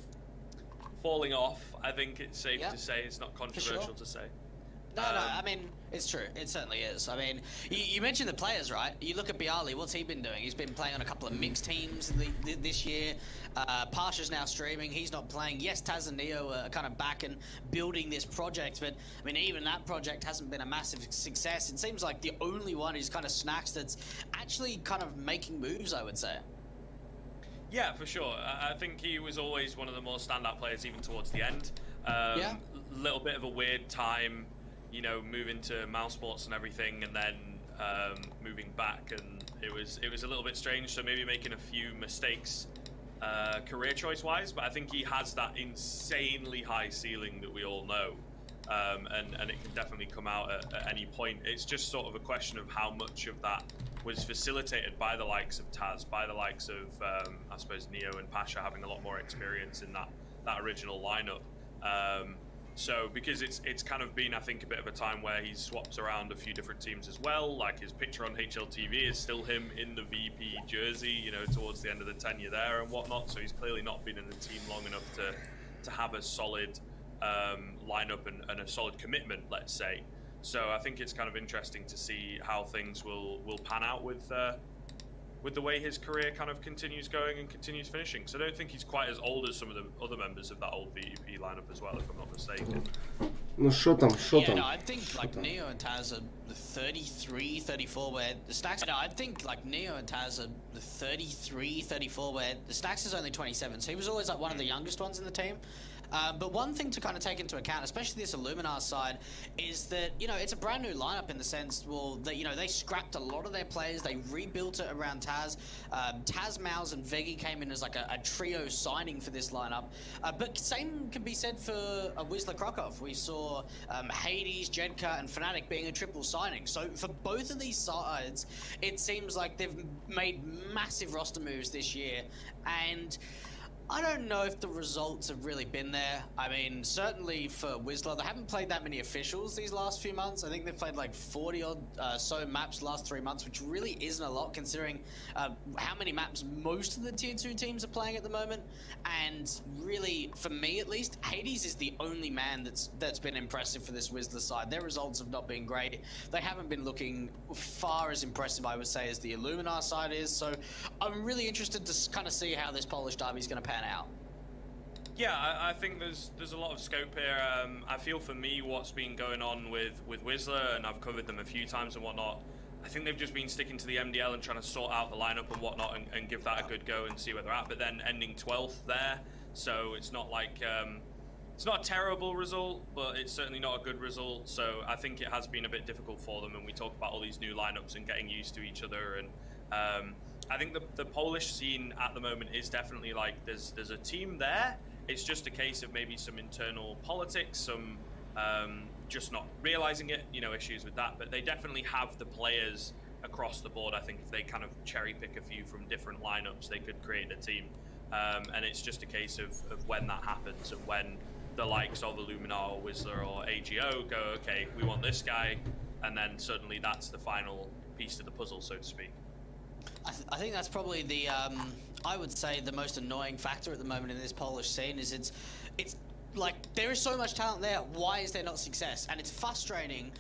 Speaker 6: falling off. I think it's safe to say. It's not controversial to say.
Speaker 7: No, I mean, it's true. It certainly is. I mean, you mentioned the players, right? You look at Bialy, what's he been doing? He's been playing on a couple of mixed teams this year. Pasha's now streaming. He's not playing. Yes, Taz and Neo are kind of back and building this project, but, I mean, even that project hasn't been a massive success. It seems like the only one is kind of Snacks that's actually kind of making moves, I would say.
Speaker 6: Yeah, for sure. I think he was always one of the more standout players even towards the end. Little bit of a weird time, you know, moving to mouse sports and everything, and then moving back, and it was a little bit strange. So maybe making a few mistakes career choice wise, but I think he has that insanely high ceiling that we all know, and it can definitely come out at any point. It's just sort of a question of how much of that was facilitated by the likes of Taz, by the likes of I suppose Neo and Pasha having a lot more experience in that original lineup. So because it's kind of been, I think, a bit of a time where he's swapped around a few different teams as well. Like his picture on HLTV is still him in the VP jersey, you know, towards the end of the tenure there and whatnot. So he's clearly not been in the team long enough to have a solid lineup and a solid commitment, let's say. So I think it's kind of interesting to see how things will pan out with the way his career kind of continues going and continues finishing. So I don't think he's quite as old as some of the other members of that old VEP lineup as well, if I'm not mistaken.
Speaker 3: Ну что там?
Speaker 7: No, I think like Neo and Taz are the 33, 34 where the Stacks... No, I think like Neo and Taz are the 33, 34 where the Stacks is only 27, so he was always like one of the youngest ones in the team. But one thing to kind of take into account, especially this Illuminar side, is that, you know, it's a brand new lineup in the sense, well, that, you know, they scrapped a lot of their players, they rebuilt it around Taz. Taz, Mouse, and Veggie came in as like a trio signing for this lineup. But same can be said for Wisla Krakow. We saw Hades, Jedka, and Fnatic being a triple signing. So for both of these sides, it seems like they've made massive roster moves this year, and I don't know if the results have really been there. I mean, certainly for Wisla, they haven't played that many officials these last few months. I think they've played like 40 odd so maps last 3 months, which really isn't a lot considering how many maps most of the tier 2 teams are playing at the moment. And really, for me at least, Hades is the only man that's been impressive for this Wisla side. Their results have not been great. They haven't been looking far as impressive, I would say, as the Illuminar side is. So I'm really interested to kind of see how this Polish derby is going to pan out.
Speaker 6: Yeah, I think there's a lot of scope here. I feel for me what's been going on with Wisla, and I've covered them a few times and whatnot, I think they've just been sticking to the MDL and trying to sort out the lineup and whatnot and give that a good go and see where they're at, but then ending 12th there, so it's not like it's not a terrible result, but it's certainly not a good result. So I think it has been a bit difficult for them, and we talk about all these new lineups and getting used to each other, and I think the Polish scene at the moment is definitely like there's a team there. It's just a case of maybe some internal politics, some just not realizing it, you know, issues with that. But they definitely have the players across the board. I think if they kind of cherry pick a few from different lineups, they could create a team. And it's just a case of when that happens and when the likes of Illuminar or Wisla or AGO go, okay, we want this guy, and then suddenly that's the final piece to the puzzle, so to speak.
Speaker 7: I think that's probably the, I would say, the most annoying factor at the moment in this Polish scene is it's like there is so much talent there. Why is there not success? And it's frustrating,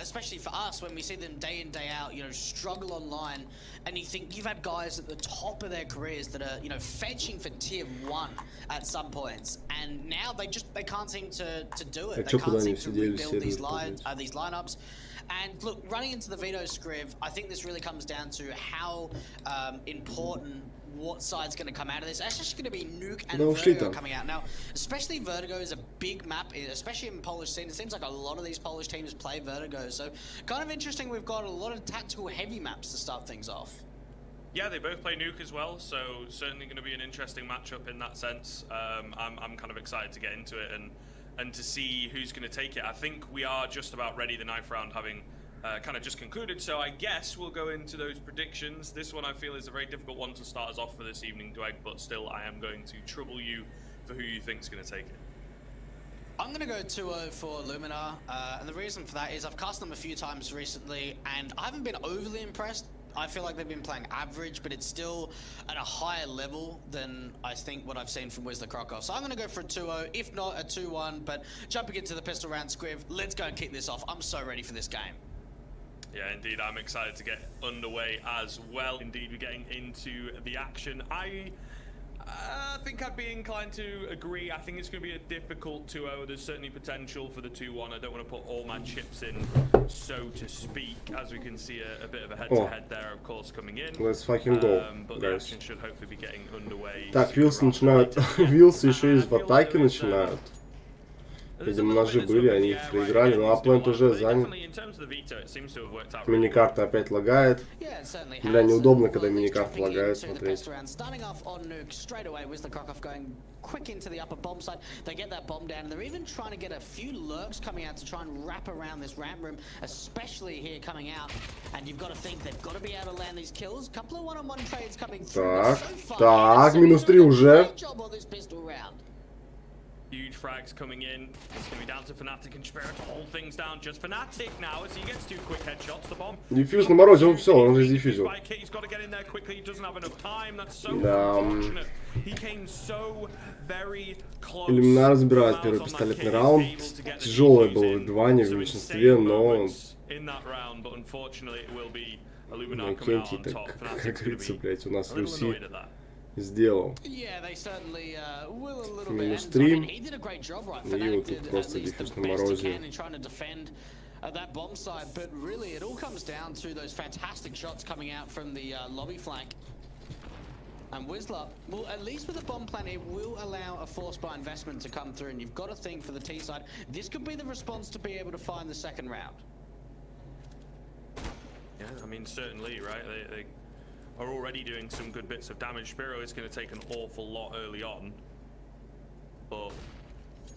Speaker 7: especially for us when we see them day in, day out, you know, struggle online. And you think you've had guys at the top of their careers that are, you know, fetching for tier 1 at some points, and now they can't seem to do it. They can't seem to rebuild these lineups. And look, running into the veto scriv, I think this really comes down to how important what side's going to come out of this. It's just going to be Nuke and Vertigo coming out. Now, especially Vertigo is a big map, especially in Polish scene. It seems like a lot of these Polish teams play Vertigo. So kind of interesting, we've got a lot of tactical heavy maps to start things off.
Speaker 6: Yeah, they both play Nuke as well, so certainly going to be an interesting matchup in that sense. I'm kind of excited to get into it and to see who's going to take it. I think we are just about ready, the 9th round having kind of just concluded, so I guess we'll go into those predictions. This one I feel is a very difficult one to start us off for this evening, Dweg, but still I am going to trouble you for who you think is going to take it.
Speaker 7: I'm going to go 2-0 for Illuminar, and the reason for that is I've cast them a few times recently, and I haven't been overly impressed. I feel like they've been playing average, but it's still at a higher level than I think what I've seen from Wisla Krakow. So I'm going to go for a 2-0, if not a 2-1, but jumping into the pistol round, Scriv, let's go and kick this off. I'm so ready for this game.
Speaker 6: Yeah, indeed, I'm excited to get underway as well. Indeed, we're getting into the action. I think I'd be inclined to agree. I think it's going to be a difficult 2-0. There's certainly potential for the 2-1. I don't want to put all my chips in, so to speak. As we can see, a bit of a head-to-head there, of course, coming in.
Speaker 3: Let's fucking go,
Speaker 6: but the action should hopefully be getting underway.
Speaker 3: Так, вилсы начинают... Вилсы еще и в атаке начинают. Видимо, ножи были, они их проиграли, но аплент уже занят. Миникарта опять лагает. Бля, неудобно, когда миникарта лагает, смотреть.
Speaker 7: Quick into the upper bomb side, they get that bomb down, and they're even trying to get a few lurks coming out to try and wrap around this ramp room, especially here coming out. And you've got to think they've got to be able to land these kills. Couple of one-on-one trades coming through.
Speaker 3: Так, минус 3 уже.
Speaker 6: Huge frags coming in. It's going to be down to Fnatic and Spiro to hold things down. Just Fnatic now as he gets 2 quick headshots. The bomb.
Speaker 3: Дефьюз на морозе, он все, он уже дефьюзил.
Speaker 6: He's got to get in there quickly. He doesn't have enough time. That's so unfortunate. He came so very close.
Speaker 3: Иллюминар забирает первый пистолетный раунд. Тяжелое было выбивание в меньшинстве, но... На Кенти, так, как говорится, блять, у нас в Руси сделал. Минус 3. И вот тут просто дефьюз на морозе.
Speaker 7: That bomb side, but really it all comes down to those fantastic shots coming out from the lobby flank. And Wisla, well, at least with the bomb plan, it will allow a force buy investment to come through, and you've got to think for the T side, this could be the response to be able to find the second round.
Speaker 6: Yeah, I mean, certainly, right? They are already doing some good bits of damage. Spiro is going to take an awful lot early on, but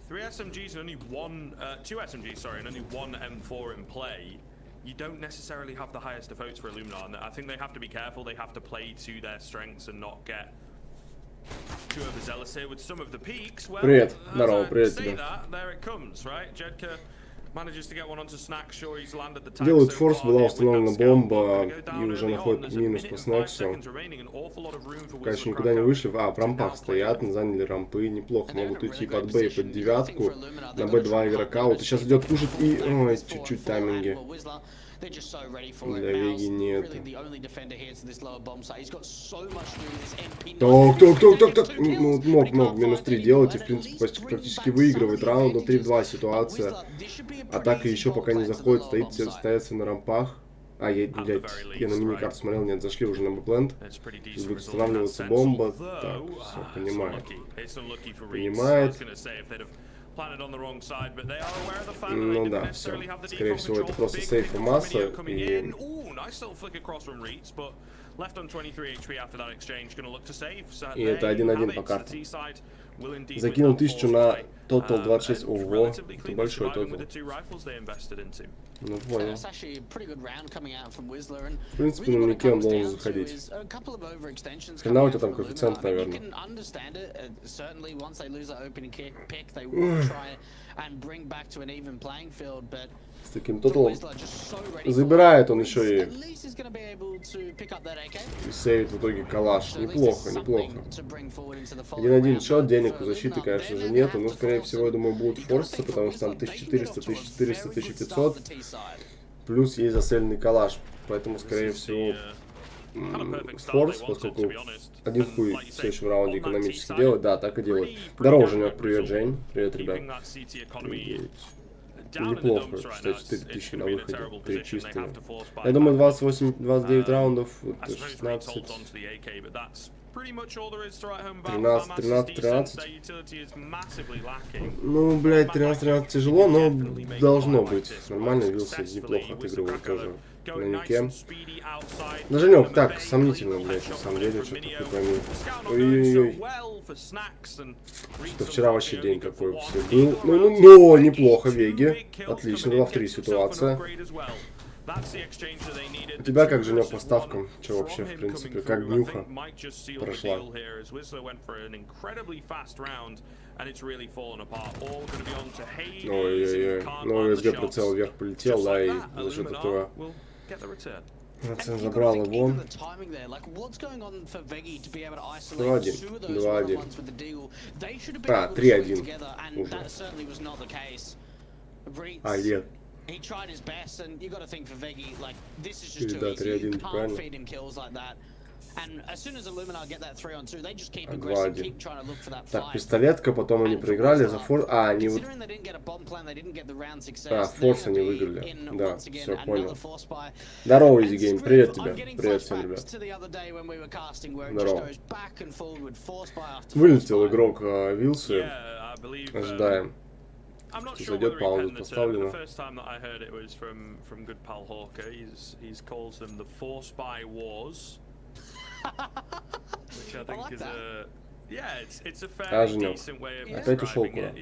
Speaker 6: 3 SMGs and only one, 2 SMGs, sorry, and only 1 M4 in play. You don't necessarily have the highest of votes for Illuminar, and I think they have to be careful. They have to play to their strengths and not get too overzealous here with some of the peaks. Well,
Speaker 3: Привет, здорово, привет тебе.
Speaker 6: There it comes, right? Jedka manages to get one onto Snack. Sure, he's landed the tank.
Speaker 3: Делают форс, была установлена бомба, и уже находят минус по снексу. Пока еще никуда не вышли. А, в рампах стоят, заняли рампы. Неплохо, могут уйти под Б и под девятку. На Б2 игрока. Вот и сейчас идет пушить и... Ой, чуть-чуть тайминги. Для Веги нет. Так. Ну, мог минус 3 делать и, в принципе, практически выигрывает раунд. Но 3-2 ситуация. Атака еще пока не заходит, стоят на рампах. А, я на миникарту смотрел, нет, зашли уже на бэкленд. Будет устанавливаться бомба. Так, все, понимает. Ну да, все. Скорее всего, это просто сейф и масса. И это 1-1 по карте. Закинул 1000 на тотал 26. Ого, это большой тотал. Ну понял. В принципе, на мике он должен заходить. Хрена у тебя там коэффициент, наверное. С таким тоталом забирает он еще и сейвит в итоге калаш. Неплохо. 1-1 счет, денег у защиты, конечно же, нету, но, скорее всего, я думаю, будут форситься, потому что там 1400, 1400, 1500, плюс есть засельный калаш, поэтому, скорее всего, форс, поскольку один хуй в следующем раунде экономически делать, да, так и делать. Здорово, Женек, привет, Жень, привет, ребят. Неплохо, что 4000 на выходе, 3 чистые. Я думаю, 28-29 раундов, это 16. 13. Ну, блядь, 13 тяжело, но должно быть. Нормально, Вилса неплохо отыгрывает тоже на нике. Да, Женек, так, сомнительно, блядь, на самом деле, что-то хуй пойми. Ой-ой-ой. Что вчера вообще день такой все был. Ну, неплохо, Веги. Отлично, была в 3 ситуация. У тебя как, Женек, по ставкам? Че вообще, в принципе, как днюха прошла? Ой-ой-ой, ну СГ прицел вверх полетел, да, и за счет этого процент забрал его. 2-1. А, 3-1 уже. А, нет. Да, 3-1, правильно. 2-1. Так, пистолетка, потом они проиграли за форс. А, они вот... А, форс они выиграли. Да, все, понял. Здорово, Easy Game. Привет тебе. Привет всем, ребят. Здорово. Вылетел игрок Вилсы. Ожидаем. Зайдет, пауза поставлена. А, Женек, опять ушел куда?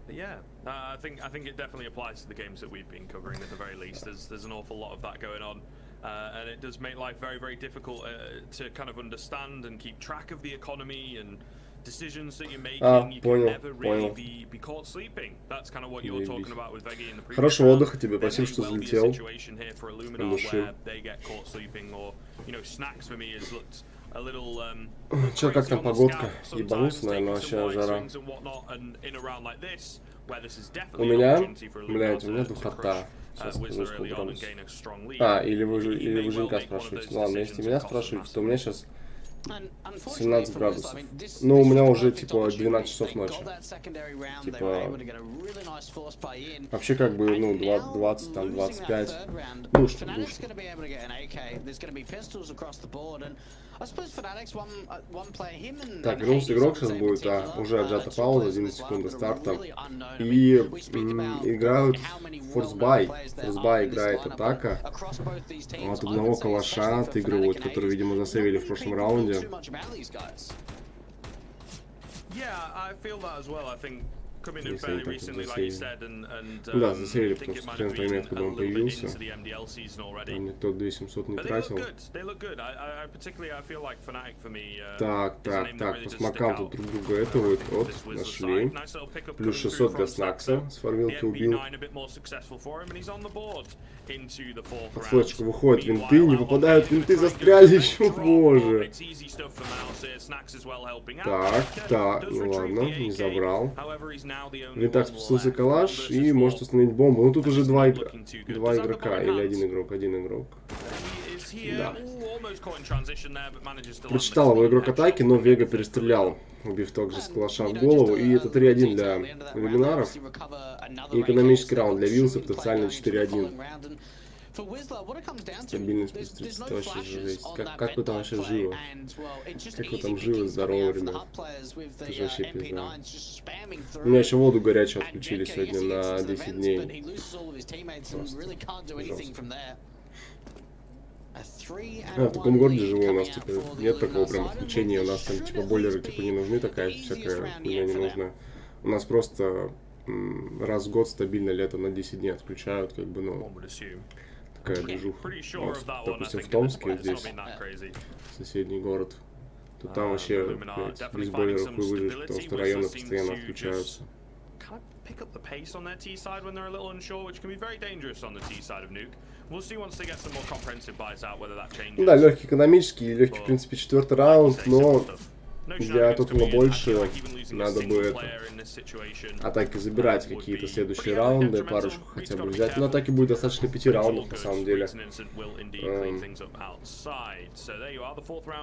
Speaker 6: Yeah, I think it definitely applies to the games that we've been covering at the very least. There's an awful lot of that going on, and it does make life very, very difficult to kind of understand and keep track of the economy and decisions that you're making. You can never really be caught sleeping. That's kind of what you were talking about with Veggie in the previous.
Speaker 3: Хорошего отдыха тебе, спасибо, что залетел. Че, как там погодка? Ебанулся, наверное, вообще жара. У меня, блядь, у меня духота. Сейчас скажу, сколько градусов. А, или вы Женька спрашиваете. Ну ладно, если меня спрашиваете, то у меня сейчас 17 градусов. Ну, у меня уже, типа, 12 часов ночи. Типа, вообще, как бы, ну, 20, там, 25. Душно, душно. Так, вернулся игрок, сейчас будет, уже отжата пауза, 11 секунд до старта. И играют форсбай. Форсбай играет атака. От одного калаша отыгрывают, который, видимо, засейвили в прошлом раунде. Если они так засейвили. Да, засейвили, потому что хрен поймет, когда он появился. Никто 2700 не тратил. Так, по смокам тут друг друга этого вот, нашли. Плюс 600 для Снакса, с фармилки убил. Под флешку выходят винты, не попадают винты, застряли еще, боже. Так, ну ладно, не забрал. Винтак спустился калаш и может установить бомбу. Ну тут уже два игрока, или один игрок. Да. Прочитал его игрок атаки, но Вега перестрелял, убив также с калаша в голову. И это 3-1 для Иллюминаров. И экономический раунд для Вилса, потенциально 4-1. Стабильность плюс 30, это вообще жесть. Как вы там вообще живы? Как вы там живы, здорово, ребят? Это же вообще пизда. У меня еще воду горячую отключили сегодня на 10 дней. В таком городе живу, у нас типа нет такого прям отключения, у нас там типа бойлеры типа не нужны, такая всякая хуйня не нужна. У нас просто раз в год стабильно летом на 10 дней отключают, как бы, ну, такая движуха. Вот, допустим, в Томске здесь, соседний город, то там вообще, блядь, без бойлеров вы выживешь, потому что районы постоянно отключаются. Ну да, легкий экономический, легкий, в принципе, 4-й раунд, но для тотала больше надо бы это, атаки забирать, какие-то следующие раунды, парочку хотя бы взять. Но атаки будет достаточно 5 раундов, на самом деле.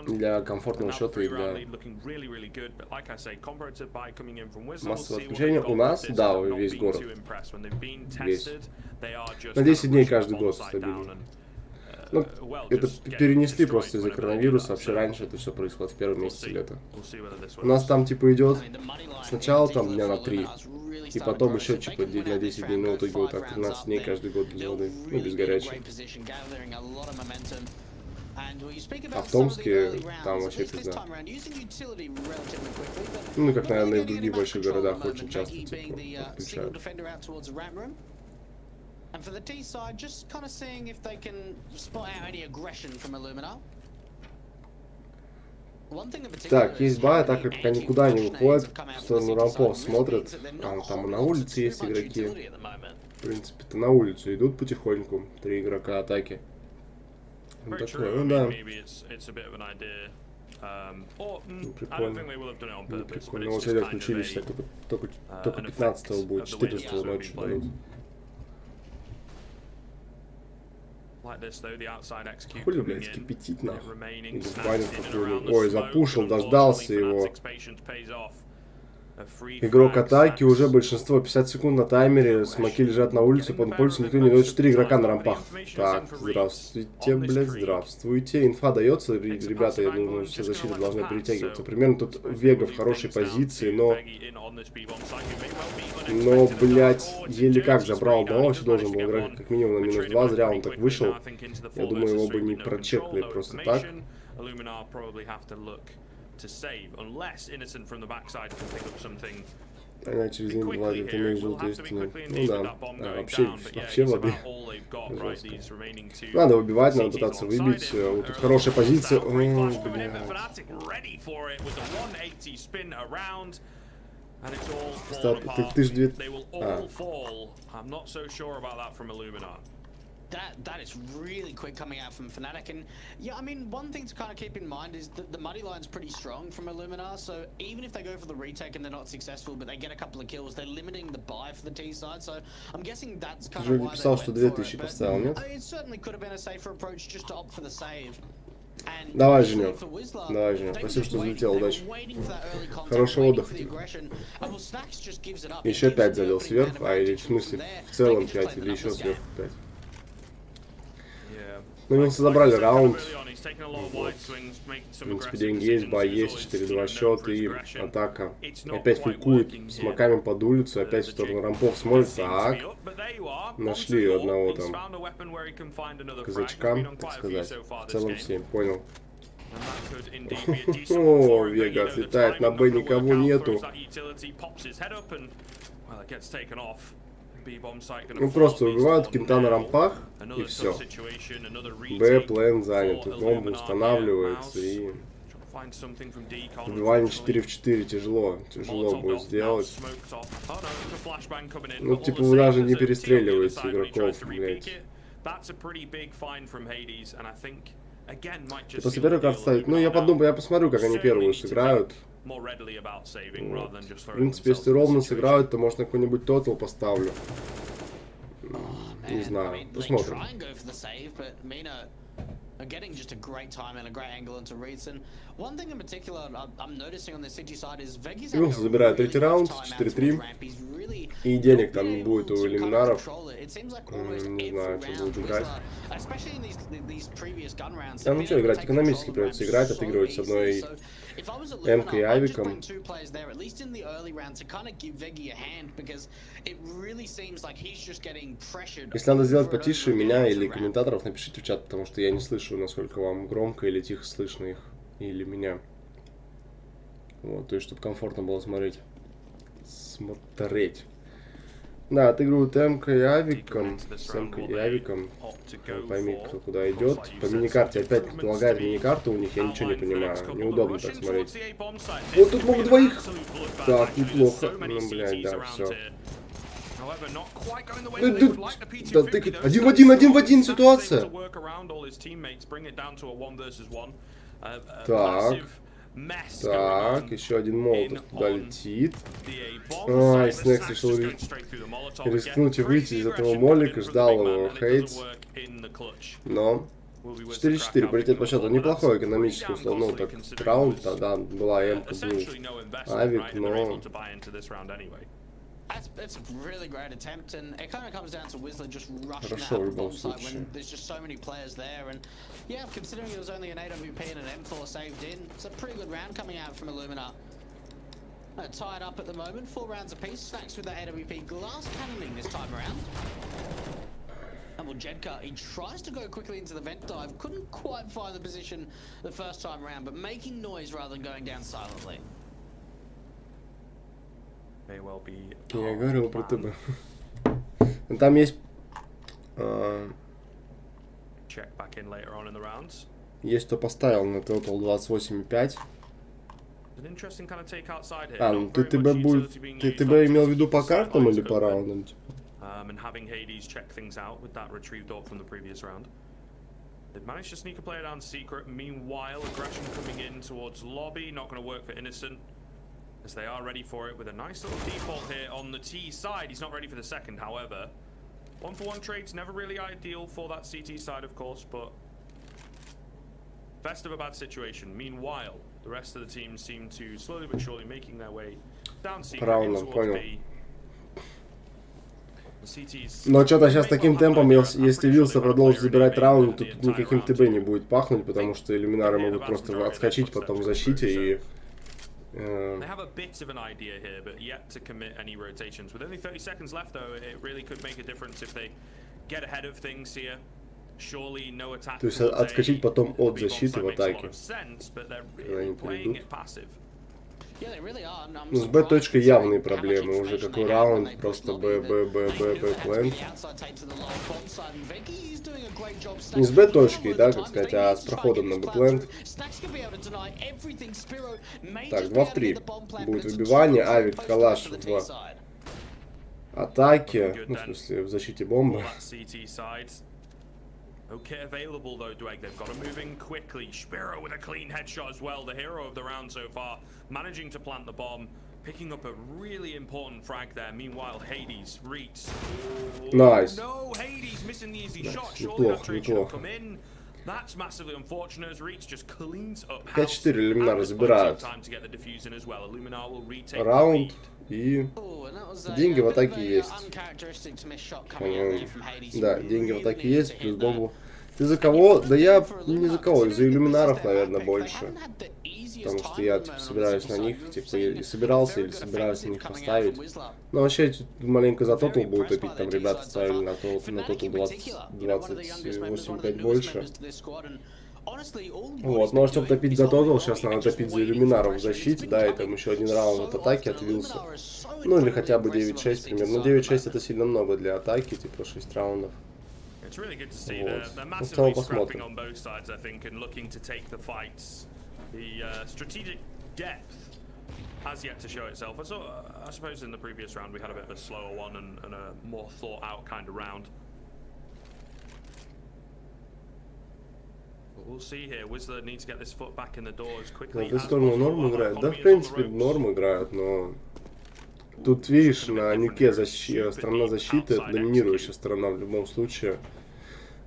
Speaker 3: Для комфортного счета и для массового отключения у нас, да, весь город. Весь. На 10 дней каждый год стабильно. Ну, это перенесли просто из-за коронавируса, вообще раньше это все происходит в первом месяце лета. У нас там типа идет сначала там дня на 3, и потом еще типа на 10 дней, ну в итоге вот так 13 дней каждый год без воды, ну без горячей.
Speaker 7: And well, you speak
Speaker 3: А
Speaker 7: about
Speaker 3: в
Speaker 7: some of the
Speaker 3: Томске
Speaker 7: early
Speaker 3: там
Speaker 7: rounds, at
Speaker 3: вообще
Speaker 7: least this
Speaker 3: пизда.
Speaker 7: time around, using utility relatively quickly, but
Speaker 3: Ну, как,
Speaker 7: not
Speaker 3: наверное, и
Speaker 7: really
Speaker 3: в
Speaker 7: getting
Speaker 3: других
Speaker 7: any
Speaker 3: больших
Speaker 7: match control
Speaker 3: городах
Speaker 7: at the
Speaker 3: очень
Speaker 7: moment,
Speaker 3: часто,
Speaker 7: Veggie being
Speaker 3: типа,
Speaker 7: the single
Speaker 3: подключают.
Speaker 7: defender out towards the ramp room. And for the T side, just kind of seeing if they can spot out any aggression from Illuminar.
Speaker 3: Так, есть бай, так как пока никуда не выходит, в сторону рампов смотрят, там и на улице есть игроки. В принципе-то на улицу идут потихоньку, 3 игрока атаки. Ну, такое, ну да. Ну, прикольно. Ну, прикольно. Вот ребят включились, так только 15-го будет, 14-го ночью дадут. Хули, блядь, кипятит нахуй. Или банит какую-нибудь. Ой, запушил, дождался его. Игрок атаки, уже большинство, 50 секунд на таймере, смоки лежат на улице, под пульсом, никто не дает, 4 игрока на рампах. Так, здравствуйте, блядь, здравствуйте. Инфа дается, ребята, я думаю, все защиты должны перетягиваться. Примерно тут Вега в хорошей позиции, но, блядь, еле как забрал одного, вообще должен был играть как минимум на -2, зря он так вышел. Я думаю, его бы не прочекали просто так.
Speaker 6: To save, unless Innocent from the backside can pick up something.
Speaker 3: Она через ним владит,
Speaker 6: here.
Speaker 3: имеет
Speaker 6: We'll
Speaker 3: желтые
Speaker 6: have to be
Speaker 3: стены.
Speaker 6: quickly
Speaker 3: Ну
Speaker 6: indeed with
Speaker 3: да,
Speaker 6: that bomb going
Speaker 3: вообще
Speaker 6: down, but yeah,
Speaker 3: вообще
Speaker 6: it's
Speaker 3: воды.
Speaker 6: about all they've got, right? These remaining two
Speaker 3: Надо выбивать, надо
Speaker 6: CTs
Speaker 3: пытаться
Speaker 6: on
Speaker 3: выбить.
Speaker 6: side.
Speaker 3: Вот тут хорошая позиция. О,
Speaker 6: Great flash from him,
Speaker 3: блядь.
Speaker 6: and Fnatic ready for it with the 180 spin around. And it's all
Speaker 3: Стоп,
Speaker 6: fallen apart.
Speaker 3: ты ж две...
Speaker 6: They will all fall. I'm not so sure about that from Illuminar.
Speaker 7: That is really quick coming out from Fnatic, and yeah, I mean, one thing to kind of keep in mind is that the muddy line's pretty strong from Illuminar, so even if they go for the retake and they're not successful, but they get a couple of kills, they're limiting the buy for the T side, so I'm guessing that's kind of why they went for it, but
Speaker 3: поставил, нет?
Speaker 7: I mean, it certainly could have been a safer approach just to opt for the save. And
Speaker 3: Давай, Женек.
Speaker 7: for Wisla,
Speaker 3: Давай, Женек.
Speaker 7: they
Speaker 3: Спасибо,
Speaker 7: were
Speaker 3: что
Speaker 7: waiting,
Speaker 3: залетел.
Speaker 7: they
Speaker 3: Удачи.
Speaker 7: were waiting for that early contact,
Speaker 3: Хорошего
Speaker 7: waiting
Speaker 3: отдыха
Speaker 7: for the
Speaker 3: тебе.
Speaker 7: aggression, and well, Snacks just gives it up.
Speaker 3: Еще
Speaker 7: It gives
Speaker 3: 5
Speaker 7: the
Speaker 3: залил
Speaker 7: opening
Speaker 3: сверху,
Speaker 7: man
Speaker 3: а или
Speaker 7: advantage,
Speaker 3: в
Speaker 7: and
Speaker 3: смысле
Speaker 7: from there,
Speaker 3: в целом
Speaker 7: they can just
Speaker 3: 5
Speaker 7: play
Speaker 3: или
Speaker 7: the
Speaker 3: еще
Speaker 7: numbers game.
Speaker 3: сверху 5. Ну, мы забрали раунд. Вот. В принципе, деньги есть, бай есть, 4-2 счет и атака. Опять фейкует смоками под улицу, опять в сторону рампов смотрит. Так, нашли одного там казачка, так сказать. В целом 7, понял. О, Вега отлетает, на Б никого нету. Ну просто убивают кента на рампах и все. Б план занят, тут бомба устанавливается и... Убивание 4 в 4 тяжело будет сделать. Ну типа вы даже не перестреливаете игроков, блять. Ты после первой карты ставить? Ну я подумаю, я посмотрю, как они первую сыграют. Вот. В принципе, если ровно сыграют, то может на какой-нибудь тотал поставлю. Не знаю, посмотрим.
Speaker 7: Getting just a great time and a great angle into reads. And one thing in particular I'm noticing on the city side is Vegas
Speaker 3: забирает третий раунд, 4-3. И денег там не будет у Иллюминаров. Не знаю, что будет играть. Да ну что, играть экономически придется играть, отыгрывать с одной М-кой и Авиком. Если надо сделать потише меня или комментаторов, напишите в чат, потому что я не слышу, насколько вам громко или тихо слышно их, или меня. Вот, то есть, чтобы комфортно было смотреть. Да, отыгрывают М-кой и Авиком. С М-кой и Авиком. Пойми, кто куда идет. По миникарте опять предполагает миникарту у них, я ничего не понимаю. Неудобно так смотреть. Вот тут могут двоих. Так, неплохо. Ну, блядь, да, все. Да, тыкать. Один в один ситуация. Так, еще один молотов туда летит. Ай, Снекс решил рискнуть и выйти из этого молика, ждал его Хейтс. Но 4-4, паритет по счету. Неплохой экономический условно, ну так, раунд, да, была М-ка, был Авик, но...
Speaker 7: That's a really great attempt, and it kind of comes down to Wisla just rushing
Speaker 3: Хорошо,
Speaker 7: out
Speaker 3: в
Speaker 7: the
Speaker 3: любом
Speaker 7: bomb site
Speaker 3: случае.
Speaker 7: when there's just so many players there. And yeah, considering it was only an AWP and an M4 saved in, it's a pretty good round coming out from Illuminar. Tied up at the moment, 4 rounds apiece. Snacks with that AWP glass cannoning this time around. And well, Jedka, he tries to go quickly into the vent dive. Couldn't quite find the position the first time around, but making noise rather than going down silently.
Speaker 6: May well be.
Speaker 3: Я говорил про ТБ. Там есть...
Speaker 6: Check back in later on in the rounds.
Speaker 3: Есть кто поставил на total 28,5.
Speaker 6: An interesting kind of take outside here.
Speaker 3: А, ну ты ТБ имел в виду по картам или по раундам?
Speaker 6: And having Hades check things out with that retrieved orb from the previous round. They've managed to sneak a player down secret. Meanwhile, aggression coming in towards lobby. Not going to work for Innocent, as they are ready for it with a nice little default here on the T side. He's not ready for the second, however. 1-for-1 trades never really ideal for that CT side, of course, but best of a bad situation. Meanwhile, the rest of the team seem to slowly but surely making their way down secret in towards B.
Speaker 3: Но что-то сейчас таким темпом, если Вилса продолжит забирать раунды, то тут никаким ТБ не будет пахнуть, потому что иллюминары могут просто отскочить потом в защите и...
Speaker 6: They have a bit of an idea here, but yet to commit any rotations. With only 30 seconds left, though, it really could make a difference if they get ahead of things here. Surely no attack.
Speaker 3: То есть отскочить потом от защиты в атаке, когда они придут. Ну, с Б точкой явные проблемы. Уже какой раунд, просто Б плент. Не с Б точкой, да, как сказать, а с проходом на Б плент. Так, 2 в 3. Будет выбивание, авик, калаш в атаке, ну, в смысле, в защите бомбы.
Speaker 6: Okay, available though, Dweg. They've got to move in quickly. Spiro with a clean headshot as well, the hero of the round so far, managing to plant the bomb, picking up a really important frag there. Meanwhile, Hades reads.
Speaker 3: Nice.
Speaker 6: No, Hades missing the easy shot. Surely that trade should come in. That's massively unfortunate as Reach just cleans up house.
Speaker 3: 5-4 иллюминары забирают. Раунд. И деньги в атаке есть. Да, деньги в атаке есть, плюс бомбу. Ты за кого? Да я не за кого, за иллюминаров, наверное, больше. Потому что я типа собираюсь на них, типа и собирался или собираюсь на них поставить. Но вообще маленько за тотал буду топить, там ребята ставили на тотал 28,5 больше. Вот, может топить за тотал, сейчас надо топить за иллюминаров в защите, да, и там еще один раунд от атаки отвился. Ну или хотя бы 9-6 примерно. Но 9-6 это сильно много для атаки, типа 6 раундов. Вот. Ну, в целом посмотрим. Has yet to show itself. I suppose in the previous round we had a bit of a slower one and a more thought out kind of round. But we'll see here. Wisla needs to get this foot back in the door as quickly as possible. Норм играет. Да, в принципе, норм играют, но тут видишь, на нюке сторона защиты, это доминирующая сторона в любом случае.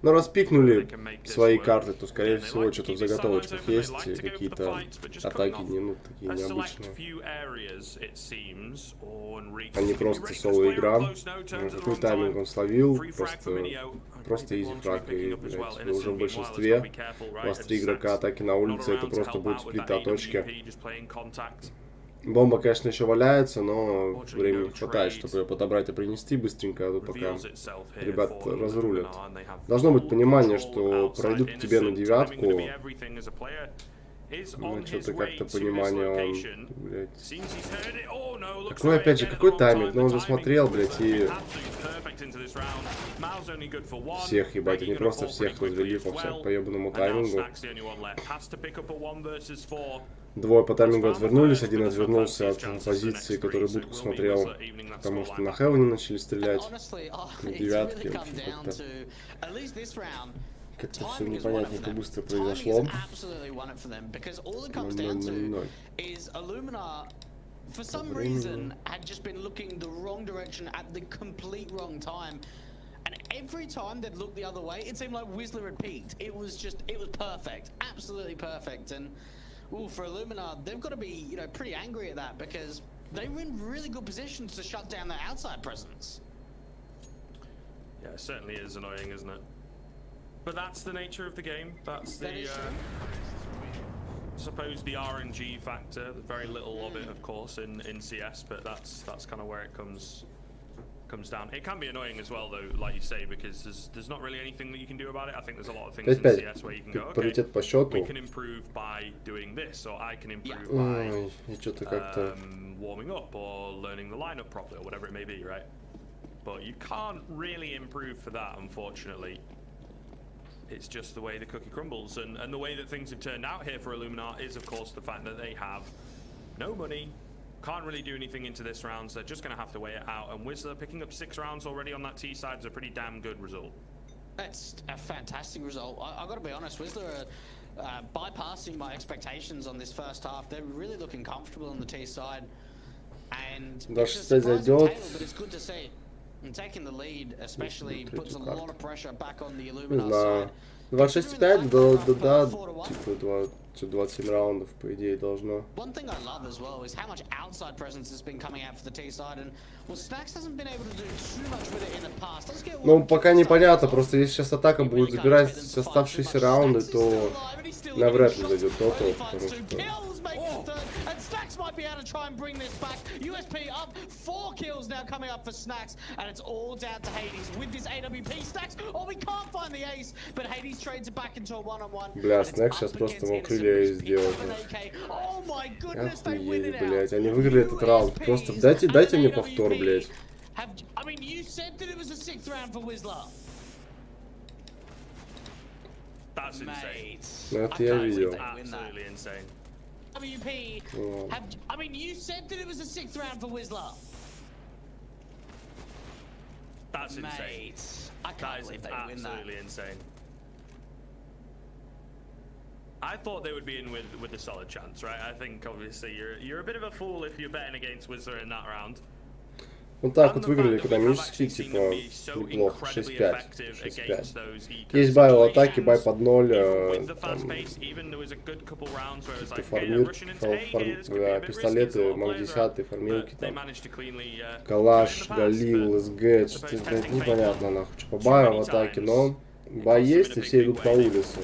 Speaker 3: Но раз пикнули свои карты, то, скорее всего, что-то в заготовочках есть, какие-то атаки такие необычные. А не просто соло-игра. Какой тайминг он словил, просто изи фраг. И, блядь, вы уже в большинстве. У вас 3 игрока атаки на улице, это просто будет сплит от точки. Бомба, конечно, еще валяется, но времени хватает, чтобы ее подобрать и принести быстренько, пока ребят разрулят. Должно быть понимание, что пройдут к тебе на 9, ну, что-то как-то понимание он, блядь. Какой, опять же, какой тайминг? Ну, он же смотрел, блядь, и... Всех, ебать, они просто всех развели по ебаному таймингу. Двое по таймингу отвернулись, один отвернулся от позиции, который будку смотрел, потому что на Хевене начали стрелять, на 9, как-то все непонятненько быстро произошло. 0-0-0.
Speaker 7: For some reason, had just been looking the wrong direction at the complete wrong time. And every time they'd look the other way, it seemed like Wisla had peaked. It was perfect. Absolutely perfect. And ooh, for Illuminar, they've got to be, you know, pretty angry at that because they were in really good positions to shut down their outside presence.
Speaker 6: Yeah, it certainly is annoying, isn't it? But that's the nature of the game. That's the... I suppose the RNG factor, very little of it, of course, in CS, but that's kind of where it comes comes down. It can be annoying as well, though, like you say, because there's not really anything that you can do about it. I think there's a lot of things in CS where you can go, okay,
Speaker 3: по счету.
Speaker 6: we can improve by doing this, or I can improve
Speaker 3: Ой, и что-то как-то...
Speaker 6: by warming up or learning the lineup properly, or whatever it may be, right? But you can't really improve for that, unfortunately. It's just the way the cookie crumbles, and the way that things have turned out here for Illuminar is, of course, the fact that they have no money, can't really do anything into this round, so they're just going to have to weigh it out. And Wisla picking up 6 rounds already on that T side is a pretty damn good result.
Speaker 7: That's a fantastic result. I've got to be honest, Wisla are bypassing my expectations on this first half. They're really looking comfortable on the T side. And
Speaker 3: Даже
Speaker 7: it's a surprising
Speaker 3: зайдет.
Speaker 7: tale, but it's good to see. And taking the lead especially puts a
Speaker 3: третью
Speaker 7: lot of pressure back on the
Speaker 3: Не
Speaker 7: Illuminar
Speaker 3: знаю.
Speaker 7: side.
Speaker 3: 2.65, да, типа 27 раундов, по идее, должно.
Speaker 7: One thing I love as well is how much outside presence has been coming out for the T side, and well, Snacks hasn't been able to do too much with it in the past. Let's get
Speaker 3: Ну, пока непонятно, просто если сейчас атака будет забирать оставшиеся раунды, то навряд ли зайдет то-то, потому что...
Speaker 7: And Snacks might be able to try and bring this back. USP up, 4 kills now coming up for Snacks, and it's all down to Hades with this AWP. Snacks, oh, we can't find the ace, but Hades trades it back into a 1-on-1.
Speaker 3: Бля, Snacks сейчас просто мог крылья сделать.
Speaker 7: Oh my goodness, they win
Speaker 3: Охуеть,
Speaker 7: it out.
Speaker 3: блядь, они выиграли этот раунд. Просто дайте мне повтор, блядь.
Speaker 7: I mean, you said that it was a 6th round for Wisla.
Speaker 6: That's insane.
Speaker 3: Ну, это я видел.
Speaker 6: Absolutely insane.
Speaker 7: WP, I mean, you said that it was a 6th round for Wisla.
Speaker 6: That's insane.
Speaker 7: Mate, I can't believe they win that.
Speaker 6: Absolutely insane. I thought they would be in with a solid chance, right? I think obviously you're a bit of a fool if you're betting against Wisla in that round.
Speaker 3: Вот так вот выиграли экономически, типа, неплохо, 6-5, 6-5. Есть бай в атаке, бай под 0, пистолеты, МАК 10, фармилки там, Калаш, Галил, СГ, что-то, блядь, непонятно нахуй, что по баю в атаке, но бай есть и все идут по улице.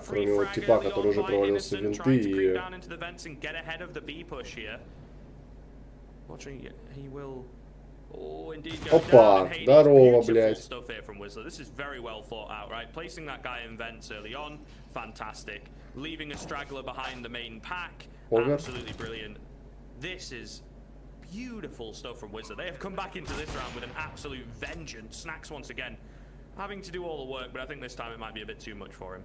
Speaker 3: Кроме вот типа, который уже провалился в винты и... Опа, здорово, блядь.
Speaker 6: This is very well thought out, right? Placing that guy in vents early on, fantastic. Leaving a straggler behind the main pack, absolutely brilliant. This is beautiful stuff from Wisla. They have come back into this round with an absolute vengeance. Snacks once again having to do all the work, but I think this time it might be a bit too much for him.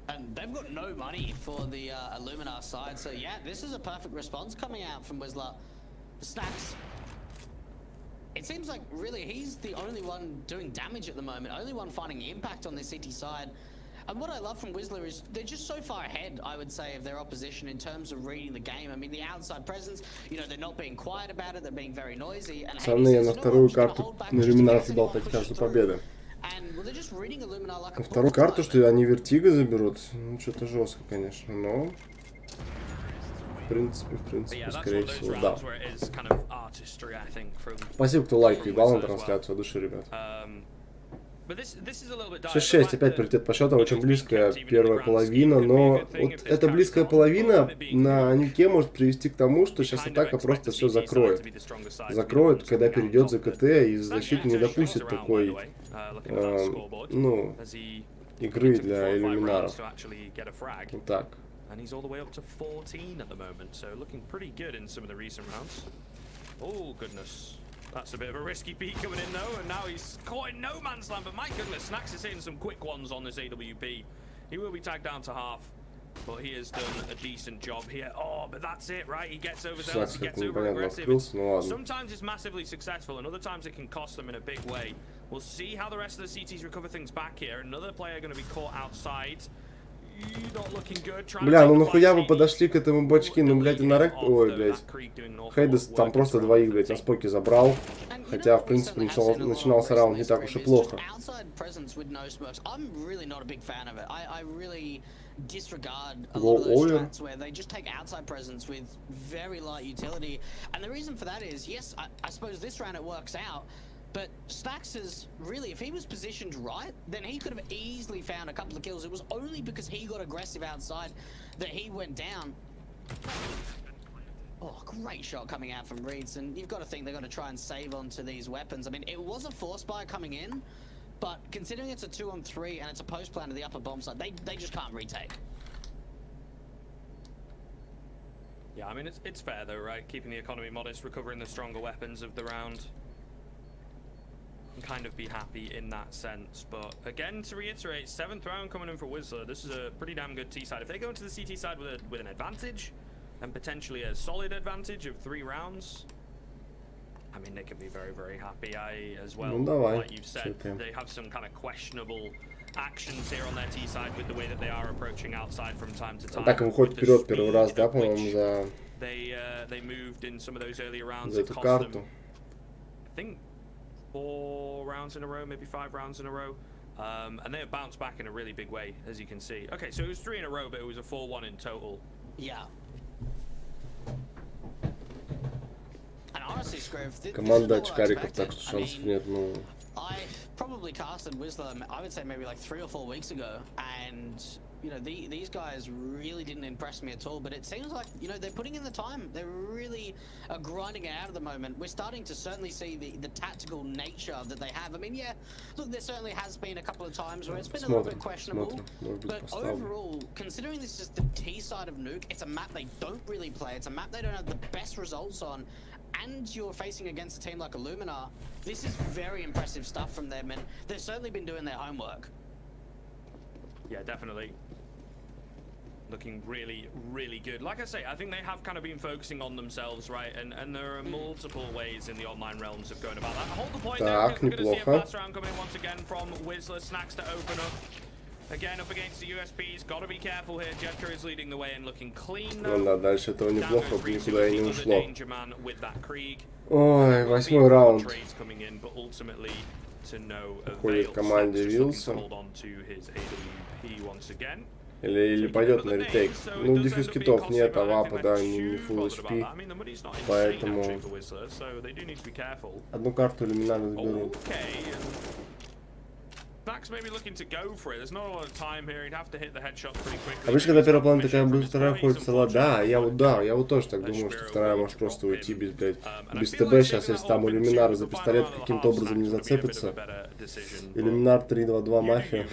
Speaker 7: And they've got no money for the Illuminar side, so yeah, this is a perfect response coming out from Wisla. Snacks. It seems like really he's the only one doing damage at the moment, only one finding impact on the CT side. And what I love from Wisla is they're just so far ahead, I would say, of their opposition in terms of reading the game. I mean, the outside presence, you know, they're not being quiet about it, they're being very noisy. And
Speaker 3: Пацаны, я на вторую карту на Иллюминар съебал 5 каждой победы. На вторую карту, что они Вертиго заберут, ну, что-то жестко, конечно, но... В принципе, скорее всего, да. Спасибо, кто лайк ебал на трансляцию, от души, ребят. 6-6, опять паритет по счетам, очень близкая первая половина, но вот эта близкая половина на нике может привести к тому, что сейчас атака просто все закроет. Закроет, когда перейдет за КТ, и защита не допустит такой, ну, игры для иллюминаров. Вот так.
Speaker 6: And he's all the way up to 14 at the moment, so looking pretty good in some of the recent rounds. Oh, goodness. That's a bit of a risky peek coming in, though, and now he's caught in no man's land, but my goodness, Snacks is hitting some quick ones on this AWP. He will be tagged down to half, but he has done a decent job here. Oh, but that's it, right? He gets overzealous, he gets over-aggressive. Sometimes it's massively successful, and other times it can cost them in a big way. We'll see how the rest of the CTs recover things back here. Another player going to be caught outside.
Speaker 3: Бля, ну нахуя вы подошли к этому бачки, ну, блядь, на рэк... Ой, блядь. Хейдес там просто двоих, блядь, на споке забрал. Хотя, в принципе, начинался раунд не так уж и плохо.
Speaker 7: Disregard a lot of those strats where they just take outside presence with very light utility. And the reason for that is, yes, I suppose this round it works out. But Snacks is really, if he was positioned right, then he could have easily found a couple of kills. It was only because he got aggressive outside that he went down. Oh, great shot coming out from Reeds, and you've got to think they've got to try and save onto these weapons. I mean, it was a force buy coming in, but considering it's a 2-on-3 and it's a post plan to the upper bomb side, they just can't retake.
Speaker 6: Yeah, I mean, it's fair though, right? Keeping the economy modest, recovering the stronger weapons of the round. And kind of be happy in that sense. But again, to reiterate, 7th round coming in for Wisla. This is a pretty damn good T side. If they go into the CT side with an advantage, and potentially a solid advantage of 3 rounds, I mean, they could be very, very happy. As well, like you've said, they have some kind of questionable actions here on their T side with the way that they are approaching outside from time to time.
Speaker 3: Атака выходит вперед первый раз, да, по-моему, за...
Speaker 6: They moved in some of those earlier rounds.
Speaker 3: За эту карту.
Speaker 6: I think 4 rounds in a row, maybe 5 rounds in a row. And they have bounced back in a really big way, as you can see. Okay, so it was 3 in a row, but it was a 4-1 in total.
Speaker 7: Yeah. And honestly, Scriv,
Speaker 3: Команда очкариков, так что шансов нет, ну...
Speaker 7: I probably casted Wisla, I would say maybe like 3 or 4 weeks ago, and you know these guys really didn't impress me at all. But it seems like, you know, they're putting in the time. They're really grinding it out at the moment. We're starting to certainly see the tactical nature that they have. I mean, yeah, look, there certainly has been a couple of times where it's been a little bit questionable. But overall, considering this is the T side of Nuke, it's a map they don't really play. It's a map they don't have the best results on. And you're facing against a team like Illuminar, this is very impressive stuff from them, and they've certainly been doing their homework.
Speaker 6: Yeah, definitely. Looking really, really good. Like I say, I think they have kind of been focusing on themselves, right? And there are multiple ways in the online realms of going about that. Hold the point there, because we're going to see a fast round coming in once again from Wisla. Snacks to open up. Again, up against the USPs, gotta be careful here. Jetka is leading the way and looking clean.
Speaker 3: Ну да, дальше этого неплохо, никуда и не ушло. Ой, 8-й раунд. Уходит в команде Вилса. Или пойдет на ретейк. Ну, дефьюз китов нет, а вапа, да, не full HP. Поэтому... Одну карту Illuminar заберу. Обычно, когда первая плана такая будет, вторая ходит в салат. Да, я вот тоже так думаю, что вторая может просто уйти без, блядь, без ТБ. Сейчас, если там Illuminar за пистолет каким-то образом не зацепится. Illuminar 3-2-2 мафия.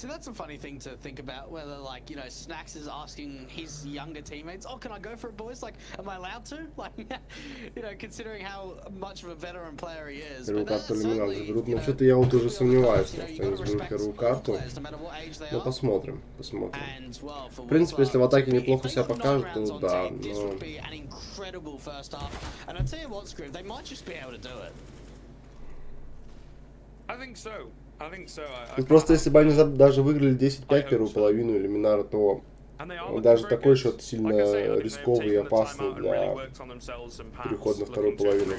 Speaker 7: So that's a funny thing to think about, whether, like, you know, Snacks is asking his younger teammates, oh, can I go for it, boys? Like, am I allowed to? Like, you know, considering how much of a veteran player he is.
Speaker 3: Первую карту Illuminar заберут, но что-то я вот уже сомневаюсь, что они заберут первую карту. Но посмотрим. В принципе, если в атаке неплохо себя покажут, то да, но... Просто если бы они даже выиграли 10-5 первую половину Illuminar, то даже такой счет сильно рисковый и опасный для перехода на вторую половину.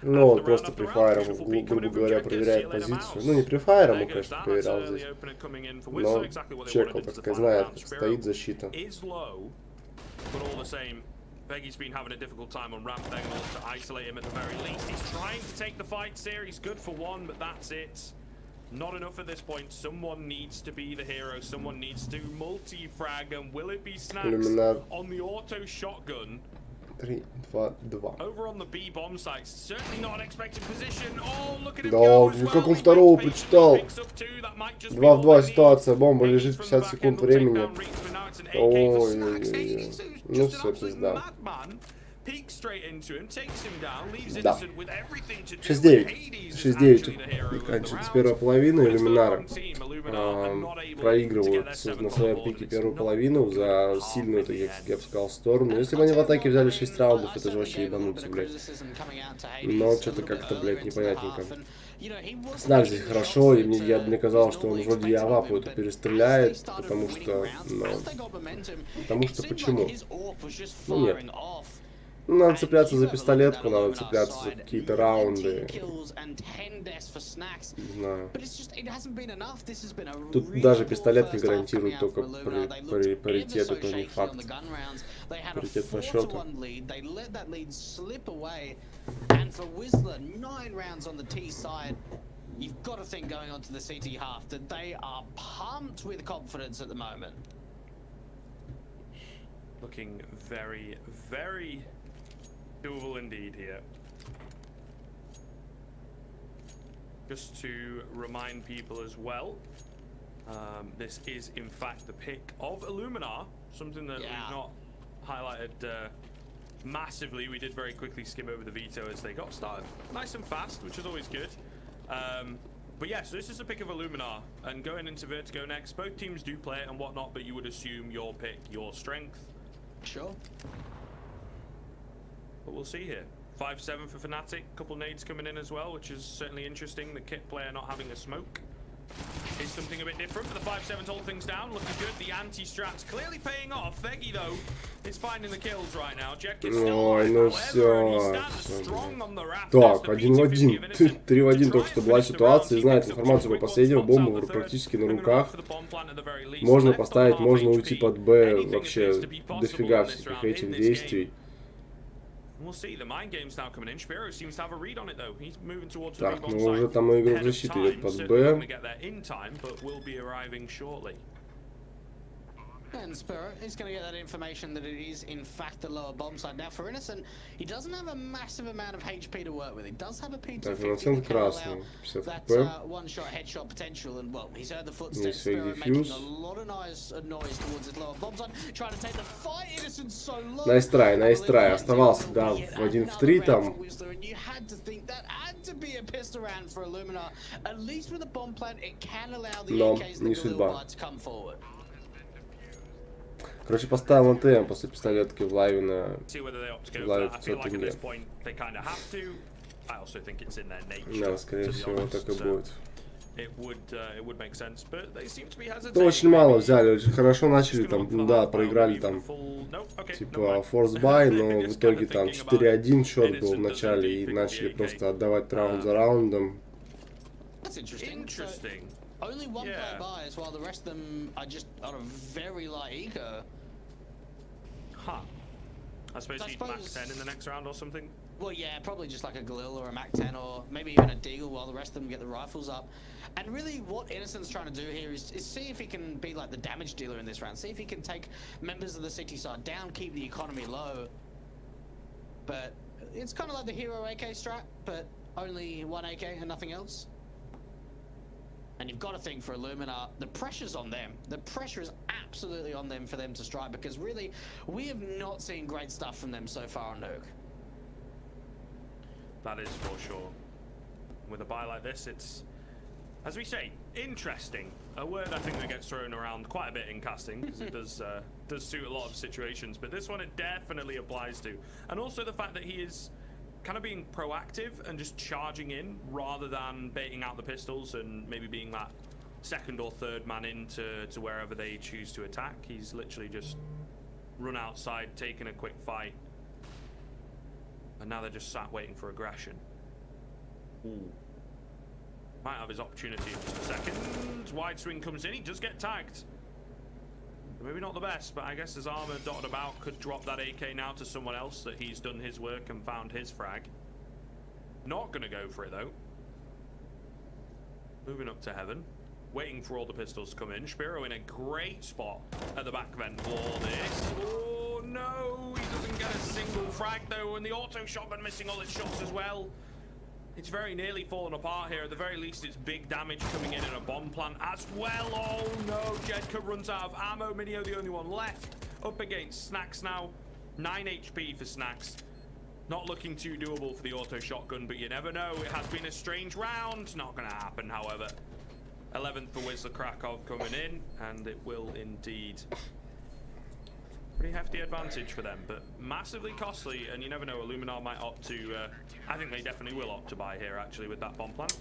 Speaker 3: Ну, вот просто префайром, грубо говоря, проверяет позицию. Ну, не префайром, он, конечно, проверял здесь, но чекал, так сказать, знает, как стоит защита.
Speaker 6: Veggi's been having a difficult time on ramp. They're going to look to isolate him at the very least. He's trying to take the fight here. He's good for 1, but that's it. Not enough at this point. Someone needs to be the hero. Someone needs to multi-frag. And will it be Snacks
Speaker 3: Illuminar.
Speaker 6: On the auto shotgun?
Speaker 3: 3, 2, 2.
Speaker 6: Over on the B bomb site. Certainly not an expected position. Oh, look at him
Speaker 3: Да,
Speaker 6: go as
Speaker 3: как
Speaker 6: well.
Speaker 3: он второго прочитал. 2 в 2 ситуация. Бомба лежит 50 секунд времени. Ой-ой-ой. Ну все, пизда. Да. 6-9. 6-9 заканчивается первая половина. Illuminar проигрывают на своем пике первую половину за сильную, так я бы сказал, сторону. Если бы они в атаке взяли 6 раундов, это же вообще ебануться, блядь. Но что-то как-то, блядь, непонятненько. Снак здесь хорошо, и мне казалось, что он вроде и авапу эту перестреляет, потому что... Потому что почему? Ну нет. Ну, надо цепляться за пистолетку, надо цепляться за какие-то раунды. Не знаю. Тут даже пистолет не гарантирует только паритет, это не факт. Паритет по счету.
Speaker 7: You've got to think going on to the CT half that they are pumped with confidence at the moment.
Speaker 6: Looking very, very doable indeed here. Just to remind people as well, this is in fact the pick of Illuminar, something that we've not highlighted massively. We did very quickly skim over the veto as they got started nice and fast, which is always good. But yeah, so this is the pick of Illuminar, and going into Vertigo next, both teams do play it and whatnot, but you would assume your pick, your strength. Sure. But we'll see here. 5-7 for Fnatic, couple nades coming in as well, which is certainly interesting. The kit player not having a smoke is something a bit different, but the 5-7 hold things down, looking good. The anti-strat's clearly paying off. Veggie, though, is finding the kills right now. Jetkins still alive,
Speaker 3: ну
Speaker 6: however, and he
Speaker 3: все.
Speaker 6: stands strong on the rafters.
Speaker 3: Так,
Speaker 6: The
Speaker 3: 1 в 1.
Speaker 6: BT50 of Innocent
Speaker 3: 3 в 1
Speaker 6: to
Speaker 3: только
Speaker 6: try
Speaker 3: что
Speaker 6: and
Speaker 3: была
Speaker 6: finish the
Speaker 3: ситуация.
Speaker 6: round.
Speaker 3: Знает
Speaker 6: He
Speaker 3: информацию
Speaker 6: picks
Speaker 3: по
Speaker 6: up
Speaker 3: последнему.
Speaker 6: one,
Speaker 3: Бомба
Speaker 6: spots out
Speaker 3: уже
Speaker 6: the third.
Speaker 3: практически на
Speaker 6: They're gonna
Speaker 3: руках.
Speaker 6: go for the bomb plant at the very least.
Speaker 3: Можно
Speaker 6: Left on
Speaker 3: поставить,
Speaker 6: half
Speaker 3: можно
Speaker 6: HP.
Speaker 3: уйти под Б.
Speaker 6: Anything
Speaker 3: Вообще
Speaker 6: appears to be possible
Speaker 3: дофига
Speaker 6: in this
Speaker 3: всяких
Speaker 6: round,
Speaker 3: этих
Speaker 6: in this
Speaker 3: действий.
Speaker 6: game. We'll see. The mind game's now coming in. Spiro seems to have a read on it though. He's moving towards the
Speaker 3: Так,
Speaker 6: big
Speaker 3: ну
Speaker 6: bomb
Speaker 3: уже
Speaker 6: site
Speaker 3: там игрок
Speaker 6: ahead of
Speaker 3: защиты
Speaker 6: time.
Speaker 3: идет под
Speaker 6: Certainly not
Speaker 3: Б.
Speaker 6: gonna get there in time, but will be arriving shortly.
Speaker 7: And Spirit is going to get that information that it is in fact the lower bomb side. Now for Innocent, he doesn't have a massive amount of HP to work with. He does have a P250
Speaker 3: Так,
Speaker 7: that
Speaker 3: Innocent
Speaker 7: can allow
Speaker 3: красный. 50
Speaker 7: that
Speaker 3: хп.
Speaker 7: one-shot headshot potential. And well, he's heard the footsteps.
Speaker 3: Есть fake
Speaker 7: Spirit making
Speaker 3: defuse.
Speaker 7: a lot of noise towards his lower bomb side, trying to take the fight. Innocent so low.
Speaker 3: Найс трай. Оставался, да, в 1 в 3 там.
Speaker 7: And you had to think that had to be a pistol round for Illuminar. At least with a bomb plant, it can allow the
Speaker 3: Но
Speaker 7: AKs
Speaker 3: не
Speaker 7: and the
Speaker 3: судьба.
Speaker 7: to come forward.
Speaker 3: Короче, поставил НТМ после пистолетки в лайве на
Speaker 6: See whether they opt to go for
Speaker 3: лайве
Speaker 6: that. I feel
Speaker 3: 500
Speaker 6: like at this
Speaker 3: тенге.
Speaker 6: point they kind of have to. I also think it's in their nature.
Speaker 3: Да, скорее
Speaker 6: to be
Speaker 3: всего,
Speaker 6: honest,
Speaker 3: так и
Speaker 6: so
Speaker 3: будет.
Speaker 6: It would make sense, but they seem to be hesitating.
Speaker 3: То очень мало взяли, очень хорошо начали там, да, проиграли там типа форс бай, но в итоге там 4-1 счет был в начале и начали просто отдавать раунд за раундом.
Speaker 7: That's interesting.
Speaker 6: Interesting.
Speaker 7: Only one
Speaker 6: Yeah.
Speaker 7: player buys, while the rest of them are just on a very light eco.
Speaker 6: Huh. I suppose he'd max 10 in the next round or something.
Speaker 7: Well, yeah, probably just like a Galil or a Mac 10 or maybe even a Deagle while the rest of them get the rifles up. And really what Innocent's trying to do here is see if he can be like the damage dealer in this round. See if he can take members of the city side down, keep the economy low. But it's kind of like the hero AK strat, but only one AK and nothing else. And you've got to think for Illuminar, the pressure's on them. The pressure is absolutely on them for them to strike because really, we have not seen great stuff from them so far on Nuke.
Speaker 6: That is for sure. With a buy like this, it's, as we say, interesting. A word I think that gets thrown around quite a bit in casting because it does suit a lot of situations. But this one it definitely applies to. And also the fact that he is kind of being proactive and just charging in rather than baiting out the pistols and maybe being that second or third man into wherever they choose to attack. He's literally just run outside, taken a quick fight, and now they're just sat waiting for aggression. Ooh. Might have his opportunity in just a second. Wide swing comes in, he does get tagged. Maybe not the best, but I guess his armor dotted about could drop that AK now to someone else that he's done his work and found his frag. Not gonna go for it though. Moving up to heaven. Waiting for all the pistols to come in. Spiro in a great spot at the back vent wall this. Oh no, he doesn't get a single frag though, and the auto shotgun missing all its shots as well. It's very nearly fallen apart here. At the very least, it's big damage coming in and a bomb plant as well. Oh no, Jedka runs out of ammo. Minio the only one left. Up against Snacks now. 9 HP for Snacks. Not looking too doable for the auto shotgun, but you never know. It has been a strange round. Not going to happen, however. 11th for Wisla Krakow coming in, and it will indeed. Pretty hefty advantage for them, but massively costly, and you never know, Illuminar might opt to, I think they definitely will opt to buy here, actually, with that bomb plant.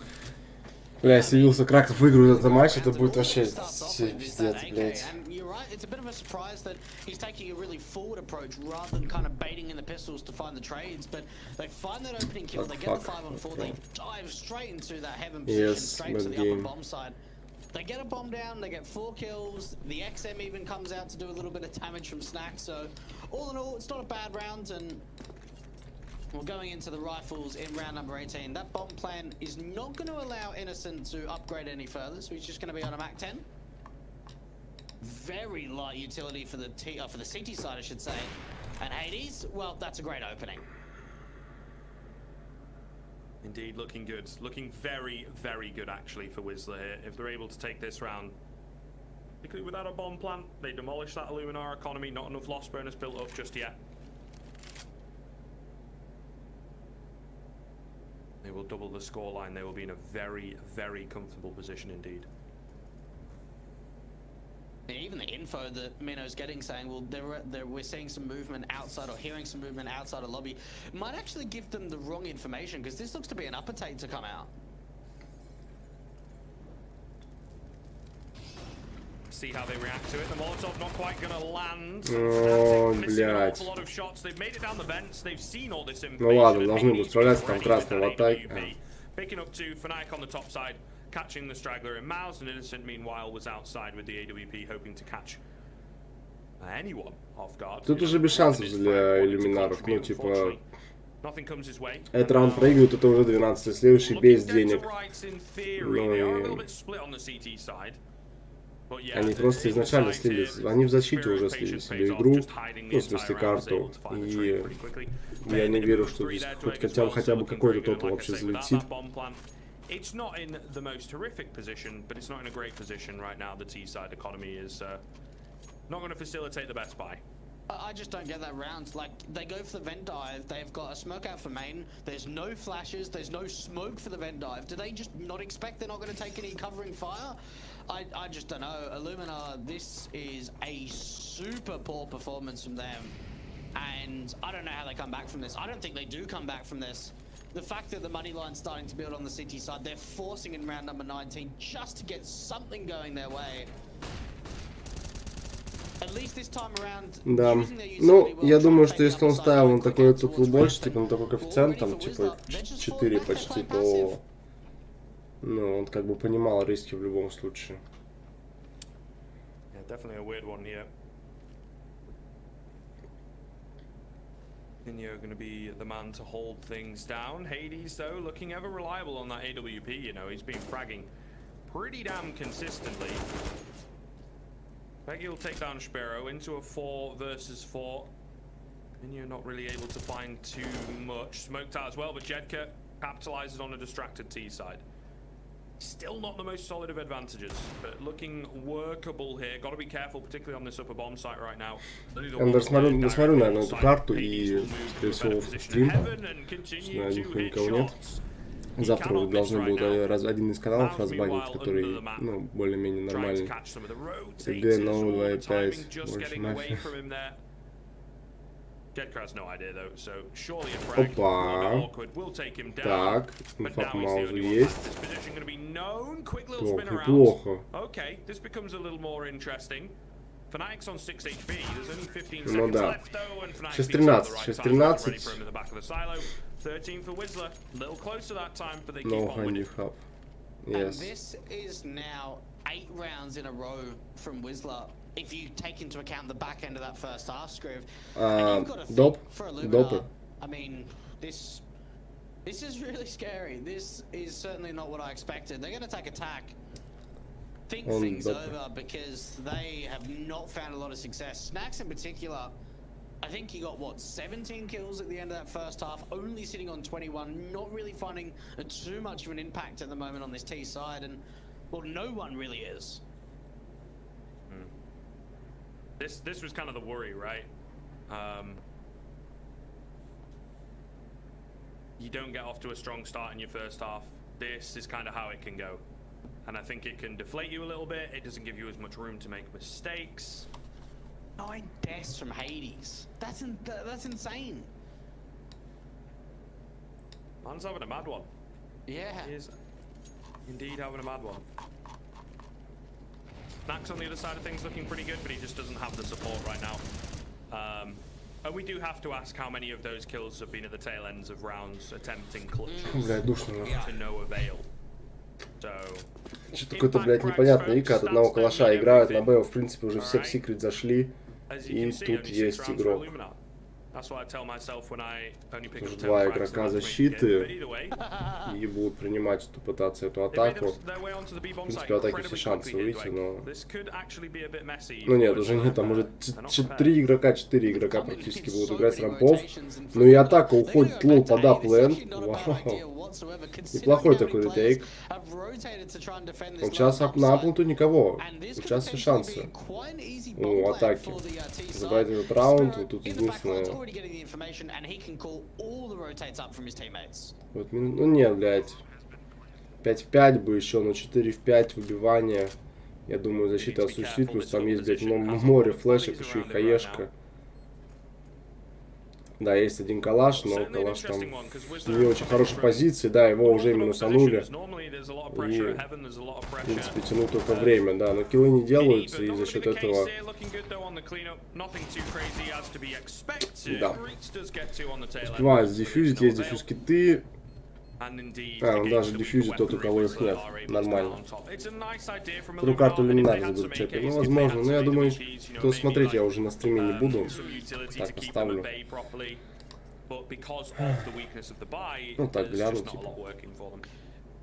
Speaker 3: Бля, если Вилса Краков выиграет этот матч, это будет вообще пиздец, блядь.
Speaker 7: And you're right, it's a bit of a surprise that he's taking a really forward approach rather than kind of baiting in the pistols to find the trades, but they find that opening kill, they get the 5-on-4, they dive straight into that heaven position, straight to the upper bomb side. They get a bomb down, they get 4 kills, the XM even comes out to do a little bit of damage from Snack, so all in all, it's not a bad round, and we're going into the rifles in round number 18. That bomb plan is not going to allow Innocent to upgrade any further, so he's just going to be on a Mac 10. very light utility for the CT side, I should say. And Hades, well, that's a great opening.
Speaker 6: Indeed, looking good. Looking very, very good, actually, for Wisla here. If they're able to take this round, particularly without a bomb plant, they demolish that Illuminar economy. Not enough loss bonus built up just yet. They will double the scoreline. They will be in a very, very comfortable position indeed.
Speaker 7: Even the info that Mino's getting saying, well, we're seeing some movement outside or hearing some movement outside of lobby, might actually give them the wrong information, because this looks to be an upper take to come out.
Speaker 6: See how they react to it. The Molotov not quite going to land.
Speaker 3: О,
Speaker 6: Missing an
Speaker 3: блядь.
Speaker 6: awful lot of shots. They've made it down the vents. They've seen all this
Speaker 3: Ну
Speaker 6: information.
Speaker 3: ладно,
Speaker 6: and
Speaker 3: должны
Speaker 6: Hades
Speaker 3: будут справляться, там
Speaker 6: ready
Speaker 3: красный в
Speaker 6: with that
Speaker 3: атаке.
Speaker 6: AWP. Picking up to Fnatic on the top side, catching the straggler in Mouse, and Innocent meanwhile was outside with the AWP, hoping to catch anyone off guard.
Speaker 3: Тут уже без шансов для иллюминаров, ну типа...
Speaker 6: Nothing comes his way.
Speaker 3: Этот раунд проигрывают, это уже 12, следующий без денег. Они просто изначально слили, они в защите уже слили себе игру, ну в смысле карту, и я не верю, что здесь хотя бы какой-то тотал вообще залетит.
Speaker 6: It's not in the most horrific position, but it's not in a great position right now. The T-side economy is not going to facilitate the best buy.
Speaker 7: I just don't get that round. Like, they go for the vent dive, they've got a smoke out for main, there's no flashes, there's no smoke for the vent dive. Do they just not expect they're not going to take any covering fire? I just don't know. Illuminar, this is a super poor performance from them. And I don't know how they come back from this. I don't think they do come back from this. The fact that the money line's starting to build on the city side, they're forcing in round number 19 just to get something going their way. At least this time around,
Speaker 3: да. Ну, я думаю, что если он ставил на такой тотал больше, типа на такой коэффициент, там типа 4 почти, то... Ну, он как бы понимал риски в любом случае.
Speaker 6: Yeah, definitely a weird one here. You're going to be the man to hold things down. Hades, though, looking ever reliable on that AWP. You know, he's been fragging pretty damn consistently. Peggy will take down Sparrow into a 4 versus 4. And you're not really able to find too much. Smoked out as well, but Jedka capitalizes on a distracted T side. Still not the most solid of advantages, but looking workable here. Got to be careful, particularly on this upper bomb site right now.
Speaker 3: Я досмотрю, наверное, эту карту и, скорее всего, в стрим. Наверное, никого нет. Завтра вы должны будут один из каналов разбагивать, который, ну, более-менее нормальный. ЦГ, новый 2.5, больше нафиг. Опа. Так, инфак Маузу есть. Плохо, плохо. Ну да. 6-13, 6-13. No handy hub. Yes.
Speaker 7: And this is now 8 rounds in a row from Wisla. If you take into account the back end of that first half, Scriv, and you've got a
Speaker 3: dope.
Speaker 7: for Illuminar. I mean, this is really scary. This is certainly not what I expected. They're going to take attack, think things over, because they have not found a lot of success. Snacks in particular, I think he got, what, 17 kills at the end of that first half, only sitting on 21, not really finding too much of an impact at the moment on this T side, and, well, no one really is.
Speaker 6: This was kind of the worry, right? You don't get off to a strong start in your first half. This is kind of how it can go. And I think it can deflate you a little bit. It doesn't give you as much room to make mistakes.
Speaker 7: 9 deaths from Hades. That's insane.
Speaker 6: Man's having a mad one.
Speaker 7: Yeah.
Speaker 6: He is indeed having a mad one. Max on the other side of things looking pretty good, but he just doesn't have the support right now. And we do have to ask how many of those kills have been at the tail ends of rounds attempting clutches to no avail. So,
Speaker 3: что-то какое-то, блядь, непонятное. Ика от одного калаша играют на Б, в принципе, уже все в секрет зашли. И тут есть игрок.
Speaker 6: That's what I tell myself when I only pick
Speaker 3: Тоже
Speaker 6: up 10
Speaker 3: два
Speaker 6: frags
Speaker 3: игрока
Speaker 6: in the
Speaker 3: защиты.
Speaker 6: But either way,
Speaker 3: И будут принимать, пытаться эту
Speaker 6: they made
Speaker 3: атаку.
Speaker 6: their way onto the B
Speaker 3: В
Speaker 6: bomb site
Speaker 3: принципе, атаки все
Speaker 6: incredibly
Speaker 3: шансы
Speaker 6: quickly here,
Speaker 3: выйти,
Speaker 6: Dwayne.
Speaker 3: но...
Speaker 6: This could actually be a bit messy.
Speaker 3: Ну нет, уже нет, там уже 3 игрока, 4 игрока практически будут играть с рампов. Ну и атака уходит лоу под аплен. Вау. Неплохой такой ретейк. Вот сейчас на аплен тут никого. Сейчас все шансы у атаки. Забрать этот раунд, вот тут единственное... Вот, ну нет, блядь. 5 в 5 бы еще, но 4 в 5 выбивания. Я думаю, защита осуществит, плюс там есть, блядь, море флешек, еще и хаешка. Да, есть один калаш, но калаш там в не очень хорошей позиции, да, его уже минусанули. И, в принципе, тянут только время, да, но киллы не делаются, и за счет этого... Да. Успевают дефьюзить, есть дефьюз-киты. Он даже дефьюзит тот, у кого их нет. Нормально. Вторую карту Illuminar заберу чекер. Ну, возможно. Но я думаю, что смотреть я уже на стриме не буду. Так, поставлю. Ну, так, гляну, типа.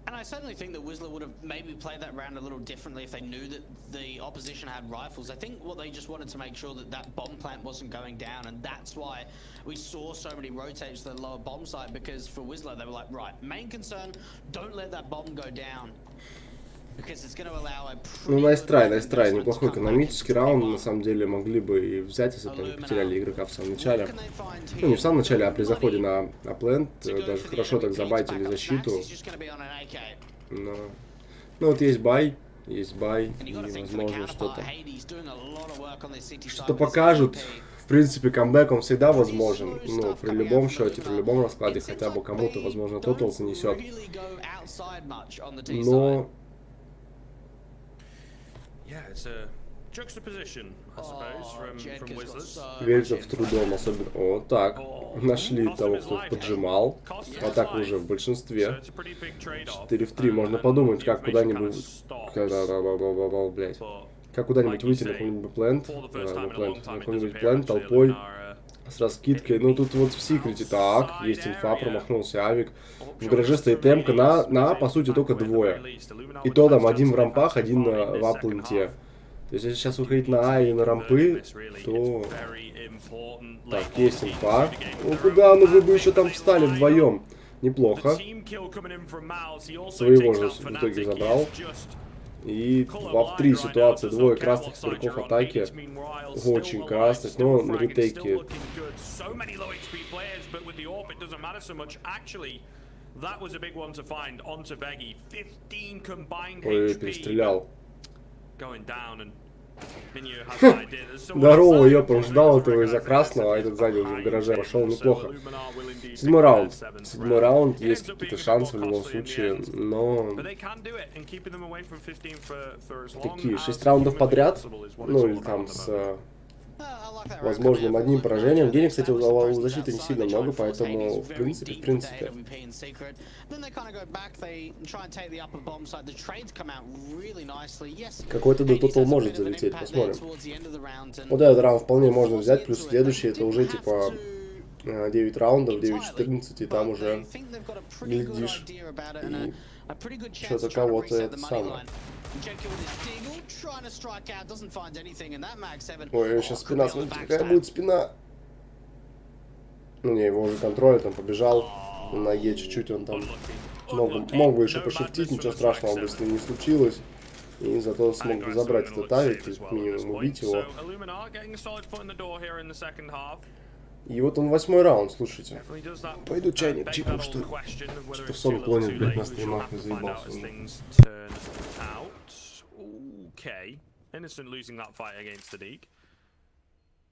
Speaker 7: And I certainly think that Wisla would have maybe played that round a little differently if they knew that the opposition had rifles. I think what they just wanted to make sure that that bomb plant wasn't going down, and that's why we saw so many rotates to the lower bomb site, because for Wisla they were like, right, main concern, don't let that bomb go down.
Speaker 3: Ну, найстрай, неплохой экономический раунд, на самом деле могли бы и взять, если бы они потеряли игрока в самом начале. Ну, не в самом начале, а при заходе на аплент, даже хорошо так забайтили защиту. Но... Ну, вот есть бай, и, возможно, что-то покажут. В принципе, камбэк он всегда возможен. Ну, при любом счете, при любом раскладе, хотя бы кому-то, возможно, тотал занесет. Но... Верится в трудом, особенно... О, так. Нашли того, кто поджимал. Атака уже в большинстве. 4 в 3. Можно подумать, как куда-нибудь... Блять. Как куда-нибудь выйти на какой-нибудь плент. На какой-нибудь плент толпой. С раскидкой. Ну, тут вот в секрете. Так, есть инфа, промахнулся авик. В гараже стоит темка. На по сути, только двое. И то там один в рампах, один в апленте. То есть, если сейчас выходить на А и на рампы, то... Так, есть инфа. Ну, куда? Ну, вы бы еще там встали вдвоем. Неплохо. Своего же в итоге забрал. И 2 в 3 ситуация. Двое красных игроков атаки. Очень красных, но на ретейке. Ой, перестрелял. Здорово, ёпа, ждал этого из-за красного, а этот сзади уже в гараже пошел неплохо. 7-й раунд. 7-й раунд, есть какие-то шансы в любом случае, но... Такие 6 раундов подряд, ну или там с... возможным одним поражением. Денег, кстати, у защиты не сильно много, поэтому в принципе. Какой-то до тотал может залететь, посмотрим. Вот этот раунд вполне можно взять, плюс следующий это уже типа 9 раундов, 9-14, и там уже глядишь, и что-то кого-то это самое. Ой, сейчас спина, смотрите, какая будет спина. Ну не, его уже контролит, он побежал на ноге чуть-чуть, он там мог бы еще пошифтить, ничего страшного, если не случилось. И зато смог бы забрать этот авик, то есть минимум убить его. И вот он 8-й раунд, слушайте. Пойду чайник чипну, что что-то в сон клонит, блядь, на стримах, и заебался.
Speaker 6: Okay, Innocent losing that fight against the Deke.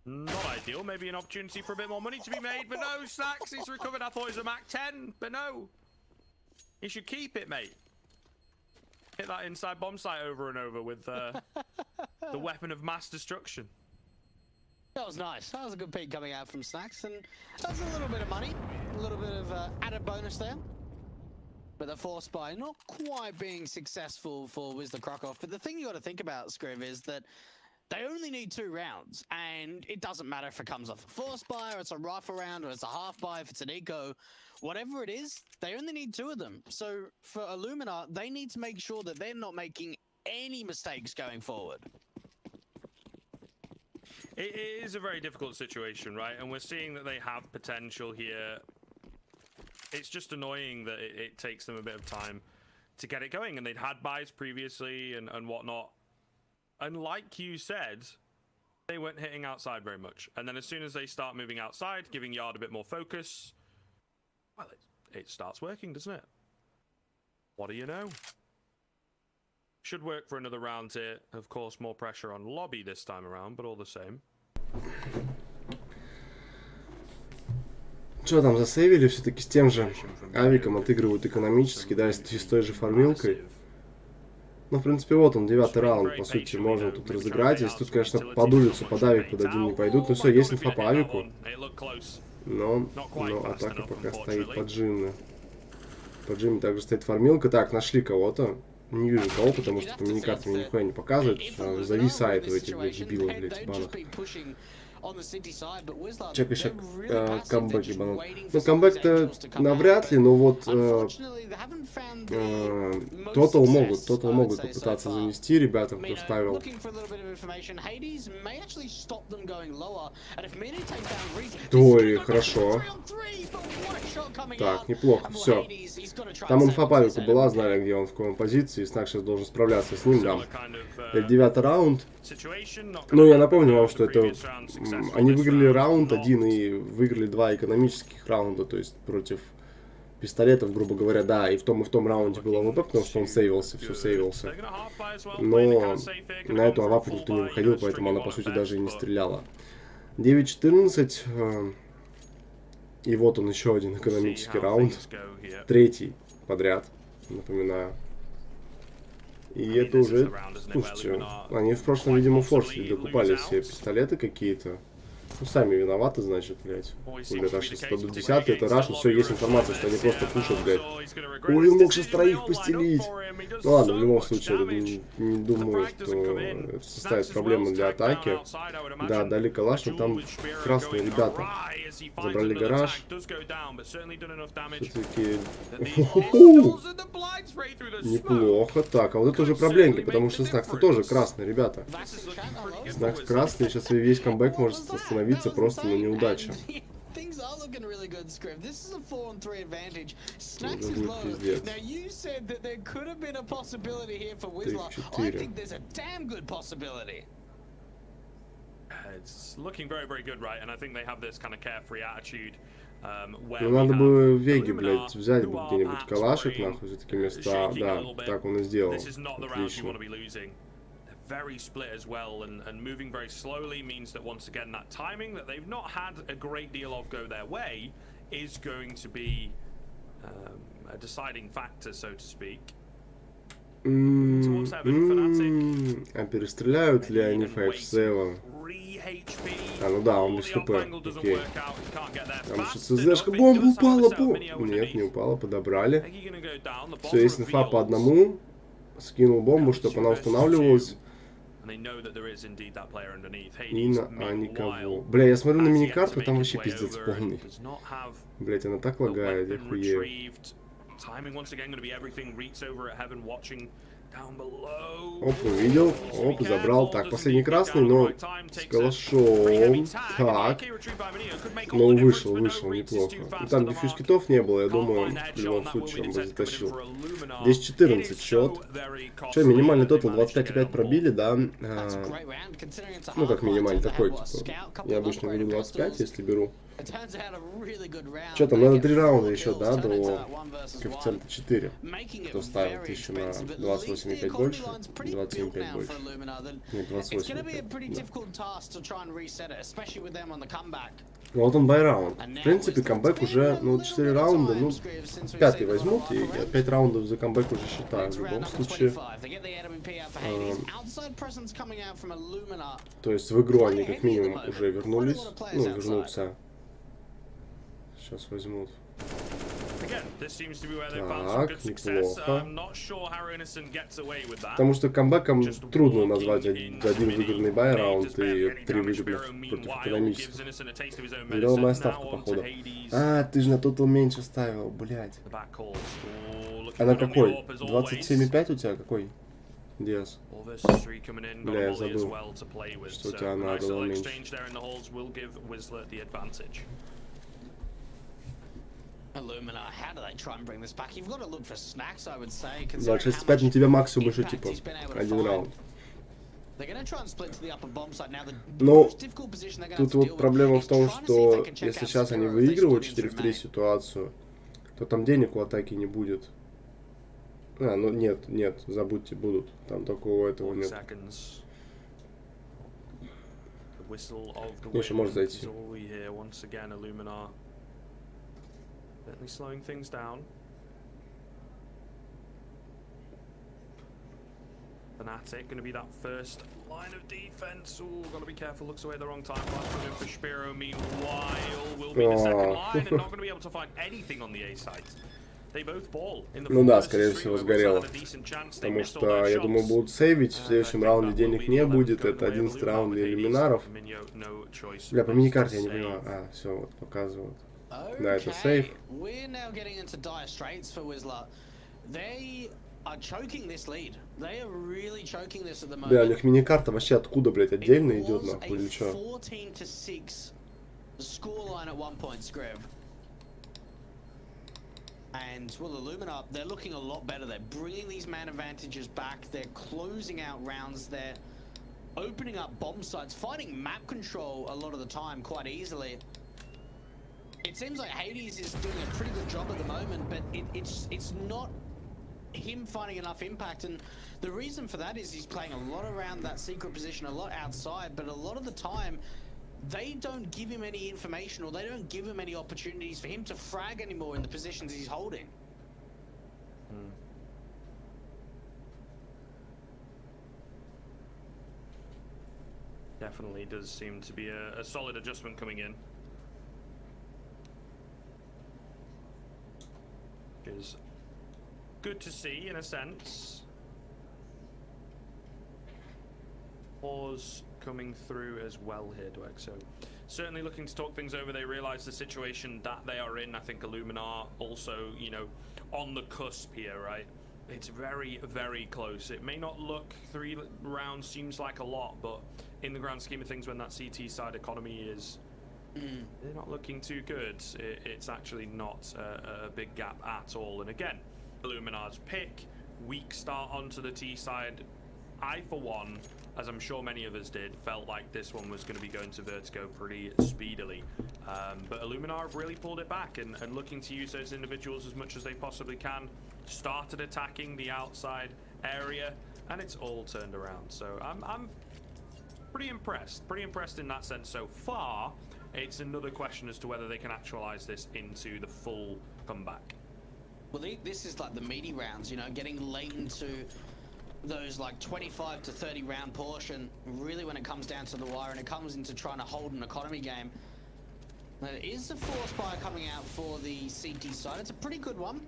Speaker 6: Not ideal, maybe an opportunity for a bit more money to be made, but no, Snacks, he's recovered. I thought it was a Mac 10, but no. You should keep it, mate. Hit that inside bomb site over and over with the weapon of mass destruction.
Speaker 7: That was nice. That was a good peek coming out from Snacks, and that's a little bit of money, a little bit of added bonus there. But the force buy not quite being successful for Wisla Krakow. But the thing you got to think about, Scriv, is that They only need 2 rounds, and it doesn't matter if it comes off a force buy, or it's a rifle round, or it's a half buy, if it's an eco, whatever it is, they only need 2 of them. So for Illuminar, they need to make sure that they're not making any mistakes going forward.
Speaker 6: It is a very difficult situation, right? And we're seeing that they have potential here. It's just annoying that it takes them a bit of time to get it going, and they'd had buys previously and whatnot. And like you said, they weren't hitting outside very much. And then as soon as they start moving outside, giving Yard a bit more focus, well, it starts working, doesn't it? What do you know? Should work for another round here. Of course, more pressure on lobby this time around, but all the same.
Speaker 3: Что там, засейвили все-таки с тем же авиком, отыгрывают экономически, да, с той же фармилкой. Ну, в принципе, вот он, 9-й раунд, по сути, можно тут разыграть. Если тут, конечно, под улицу, под авик, под один не пойдут. Ну все, есть инфа по авику. Но атака пока стоит поджимно. Поджимно также стоит фармилка. Так, нашли кого-то. Не вижу кого, потому что по миникарте мне нихуя не показывают. Зависает у этих, блядь, дебилов, блядь, банов. Чек еще камбэк ебанул. Ну, камбэк-то навряд ли, но вот Total могут попытаться занести ребятам, кто ставил. Ой, хорошо. Так, неплохо, все. Там инфа по авику была, знали, где он, в какой позиции. Снак сейчас должен справляться с ним, да. Это 9-й раунд. Ну, я напомню вам, что это... Они выиграли раунд 1 и выиграли 2 экономических раунда, то есть против пистолетов, грубо говоря, да, и в том раунде был АВП, потому что он сейвился, все сейвился. Но на эту авапу никто не выходил, поэтому она, по сути, даже и не стреляла. 9-14, и вот он, еще один экономический раунд, 3-й подряд, напоминаю. И это уже, слушайте, они в прошлом, видимо, форсе докупали все пистолеты какие-то. Ну, сами виноваты, значит, блядь. Блядь, аж 110, это раш, все, есть информация, что они просто пушат, блядь. Ой, он мог сейчас 3 постелить. Ну ладно, в любом случае, не думаю, что это составит проблемы для атаки. Да, дали калаш, но там красные ребята. Забрали гараж. Все-таки... Неплохо. Так, а вот это уже проблемки, потому что Снакс-то тоже красный, ребята. Снакс красный, сейчас весь камбэк может остановиться просто на неудаче.
Speaker 7: Things are looking really good, Scriv. This is a 4-on-3 advantage. Snacks
Speaker 3: Уже
Speaker 7: is
Speaker 3: будет
Speaker 7: low.
Speaker 3: пиздец.
Speaker 7: Now you said that there could have been a possibility here for Wisla. I think there's a damn good possibility.
Speaker 6: It's looking very, very good, right? And I think they have this kind of carefree attitude.
Speaker 3: Ну, надо бы Веги, блядь, взять бы где-нибудь калашек, нахуй, за такие места. Да, так он и сделал. Отлично.
Speaker 6: Very split as well, and moving very slowly means that once again that timing that they've not had a great deal of go their way is going to be a deciding factor, so to speak.
Speaker 3: А перестреляют ли они 5-7? А, ну да, он без хп. Окей. Там еще ЦЗшка. Бомба упала, Нет, не упала, подобрали. Все, есть инфа по одному. Скинул бомбу, чтобы она устанавливалась. И никого. Бля, я смотрю на миникарту, там вообще пиздец полный. Блять, она так лагает, я хуею. Оп, увидел. Оп, забрал. Так, последний красный, но с калашом. Так. Но вышел, неплохо. Ну, там дефьюз китов не было, я думаю, в любом случае он бы затащил. 10-14 счет. Че, минимальный тотал 25,5 пробили, да? Ну, как минимальный такой, типа. Я обычно беру 25, если беру. Что там, надо 3 раунда еще, да, до коэффициента 4. Кто ставил 1000 на 28,5 больше, 27,5 больше. Нет, 28,5, да. Вот он байраунд. В принципе, камбэк уже, ну, 4 раунда, ну, 5-й возьмут, и я 5 раундов за камбэк уже считаю, в любом случае. То есть в игру они как минимум уже вернулись, ну, вернутся. Сейчас возьмут.
Speaker 6: Again, this seems to be where they've found some good success. I'm not sure how Innocent gets away with that.
Speaker 3: Потому что камбэком трудно назвать один выигранный бай-раунд и 3 выигранных против экономических. Здорово моя ставка, походу. А, ты же на тотал меньше ставил, блядь. А на какой? 27,5 у тебя какой? Диас. Бля, я забыл, что у тебя на тотал меньше. 26,5 на тебя максимум еще типа 1 раунд. Ну, тут вот проблема в том, что если сейчас они выигрывают 4-3 ситуацию, то там денег у атаки не будет. А, ну нет, забудьте, будут. Там такого этого нет. Еще может зайти.
Speaker 6: Certainly slowing things down. Fnatic going to be that first line of defense. Ooh, got to be careful. Looks away the wrong time. Coming in for Spiro. Meanwhile, will be the second line and not going to be able to find anything on the A side. They both ball in the
Speaker 3: Ну да, скорее всего, сгорело. Потому что, я думаю, будут сейвить. В следующем раунде денег не будет. Это 11 раунд для иллюминаров. Бля, по миникарте я не понимаю. А, все, вот показывают. Да, это сейф.
Speaker 7: We're now getting into dire straits for Wisla. They are choking this lead. They are really choking this at the moment.
Speaker 3: Бля, у них миникарта вообще откуда, блядь, отдельно идет, нахуй, или чё?
Speaker 7: 14-6 scoreline at one point, Scriv. And, well, Illuminar, they're looking a lot better. They're bringing these man advantages back. They're closing out rounds. They're opening up bomb sites, fighting map control a lot of the time quite easily. It seems like Hades is doing a pretty good job at the moment, but it's not him finding enough impact, and the reason for that is he's playing a lot around that secret position, a lot outside, but a lot of the time they don't give him any information or they don't give him any opportunities for him to frag anymore in the positions he's holding.
Speaker 6: Definitely does seem to be a solid adjustment coming in. Is good to see in a sense. Pause coming through as well here, Dweck. So certainly looking to talk things over. They realise the situation that they are in. I think Illuminar also, you know, on the cusp here, right? It's very, very close. It may not look 3 rounds seems like a lot, but in the grand scheme of things, when that CT side economy is they're not looking too good. It's actually not a big gap at all. And again, Illuminar's pick, weak start onto the T side. I, for one, as I'm sure many of us did, felt like this one was going to be going to Vertigo pretty speedily. But Illuminar have really pulled it back and looking to use those individuals as much as they possibly can. Started attacking the outside area, and it's all turned around. So I'm pretty impressed in that sense so far. It's another question as to whether they can actualize this into the full comeback.
Speaker 7: Well, this is like the meaty rounds, you know, getting late into those like 25 to 30 round portion, really when it comes down to the wire and it comes into trying to hold an economy game. There is a force fire coming out for the CT side. It's a pretty good one.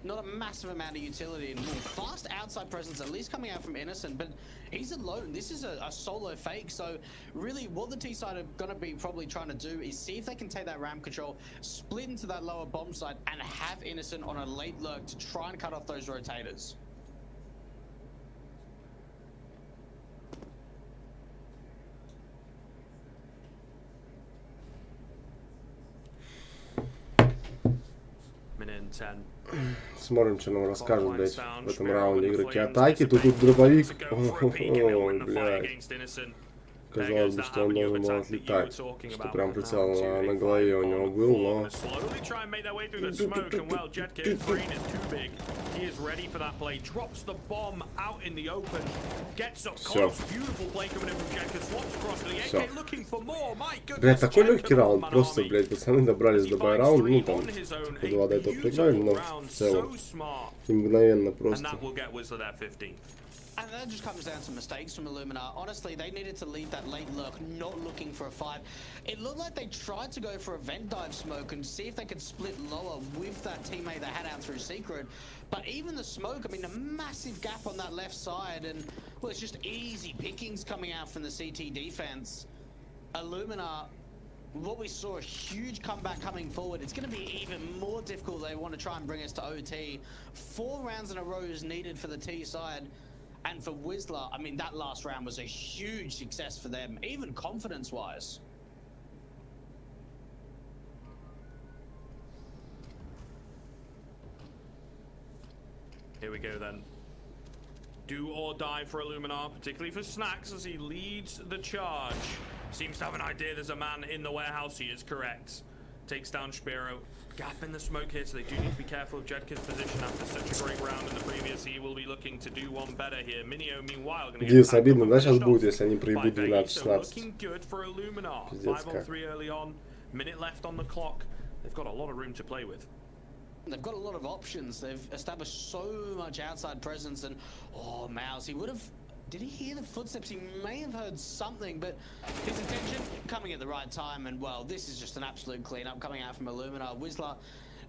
Speaker 7: Not a massive amount of utility and fast outside presence, at least coming out from Innocent, but he's alone. This is a solo fake, so really what the T side are going to be probably trying to do is see if they can take that ramp control, split into that lower bomb site, and have Innocent on a late lurk to try and cut off those rotators.
Speaker 6: Minute 10.
Speaker 3: Смотрим, что нам расскажут, блядь, в этом раунде игроки атаки. Тут дробовик. О, блядь. Казалось бы, что он должен был отлетать, что прям прицел на голове у него был, но... Все. Все. Блядь, такой легкий раунд. Просто, блядь, пацаны добрались до бай-раунда. Ну, там, Q2 до этого проиграли, но в целом. И мгновенно просто.
Speaker 7: And that just comes down to mistakes from Illuminar. Honestly, they needed to leave that late lurk, not looking for a fight. It looked like they tried to go for a vent dive smoke and see if they could split lower with that teammate they had out through secret. But even the smoke, I mean, a massive gap on that left side, and well, it's just easy pickings coming out from the CT defense. Illuminar, what we saw, a huge comeback coming forward. It's going to be even more difficult. They want to try and bring us to OT. 4 rounds in a row is needed for the T side. And for Wisla, I mean, that last round was a huge success for them, even confidence-wise.
Speaker 6: Here we go then. Do or die for Illuminar, particularly for Snacks as he leads the charge. Seems to have an idea there's a man in the warehouse. He is correct. Takes down Spiro. Gap in the smoke here, so they do need to be careful of Jedka's position after such a great round in the previous. He will be looking to do one better here. Minio, meanwhile, going to
Speaker 3: Дис, обидно, да, сейчас будет, если они проебут 12-16.
Speaker 6: Looking good for Illuminar.
Speaker 3: Пиздец
Speaker 6: 5 on 3 early on. Minute left on the clock. They've got a lot of room to play with.
Speaker 7: They've got a lot of options. They've established so much outside presence, and oh, Mouse, he would have. Did he hear the footsteps? He may have heard something, but his attention coming at the right time, and well, this is just an absolute cleanup coming out from Illuminar. Wisla,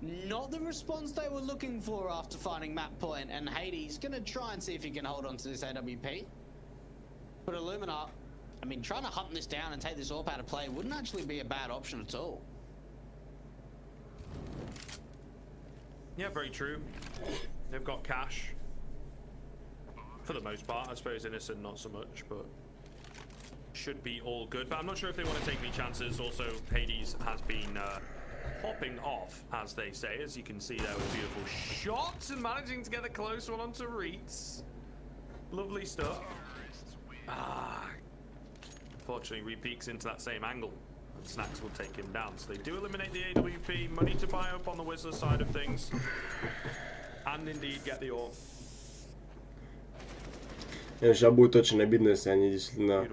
Speaker 7: not the response they were looking for after finding map point, and Hades gonna try and see if he can hold on to this AWP. But Illuminar, I mean, trying to hunt this down and take this AWP out of play wouldn't actually be a bad option at all.
Speaker 6: Yeah, very true. They've got cash. For the most part, I suppose Innocent not so much, but should be all good. But I'm not sure if they want to take any chances. Also, Hades has been popping off, as they say, as you can see there with beautiful shots and managing to get a close one onto Reeds. Lovely stuff. Unfortunately, re-peeks into that same angle. And Snacks will take him down. So they do eliminate the AWP. Money to buy up on the Wisla side of things. And indeed get the AWP.
Speaker 3: Сейчас будет очень обидно, если они действительно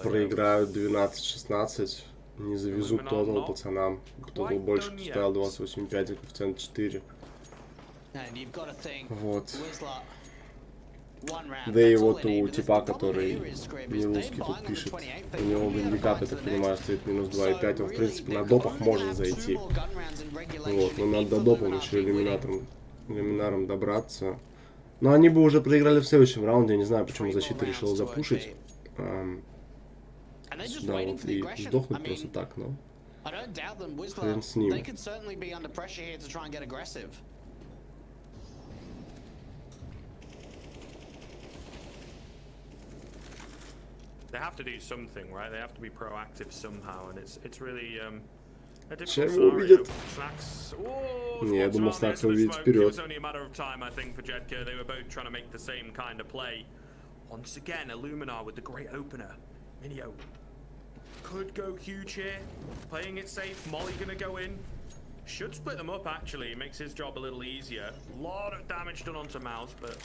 Speaker 3: проиграют 12-16, не завезут тотал пацанам. Тотал больше поставил 28.5 и коэффициент 4. Вот. Да и вот у типа, который не русский тут пишет, у него гандикап, я так понимаю, стоит минус 2.5, он в принципе на допах может зайти. Вот, но надо до допом еще иллюминаром добраться. Но они бы уже проиграли в следующем раунде, я не знаю, почему защита решила запушить. Сюда вот и сдохнуть просто так, но хрен с ним.
Speaker 6: They have to do something, right? They have to be proactive somehow, and it's really a
Speaker 3: Сейчас
Speaker 6: difficult
Speaker 3: его увидят.
Speaker 6: Snacks.
Speaker 3: Не, я думал, Snacks увидит вперед.
Speaker 6: It was only a matter of time, I think, for Jedka. They were both trying to make the same kind of play. Once again, Illuminar with the great opener. Minio could go huge here, playing it safe. Molly gonna go in. Should split them up, actually. It makes his job a little easier. A lot of damage done onto Mouse, but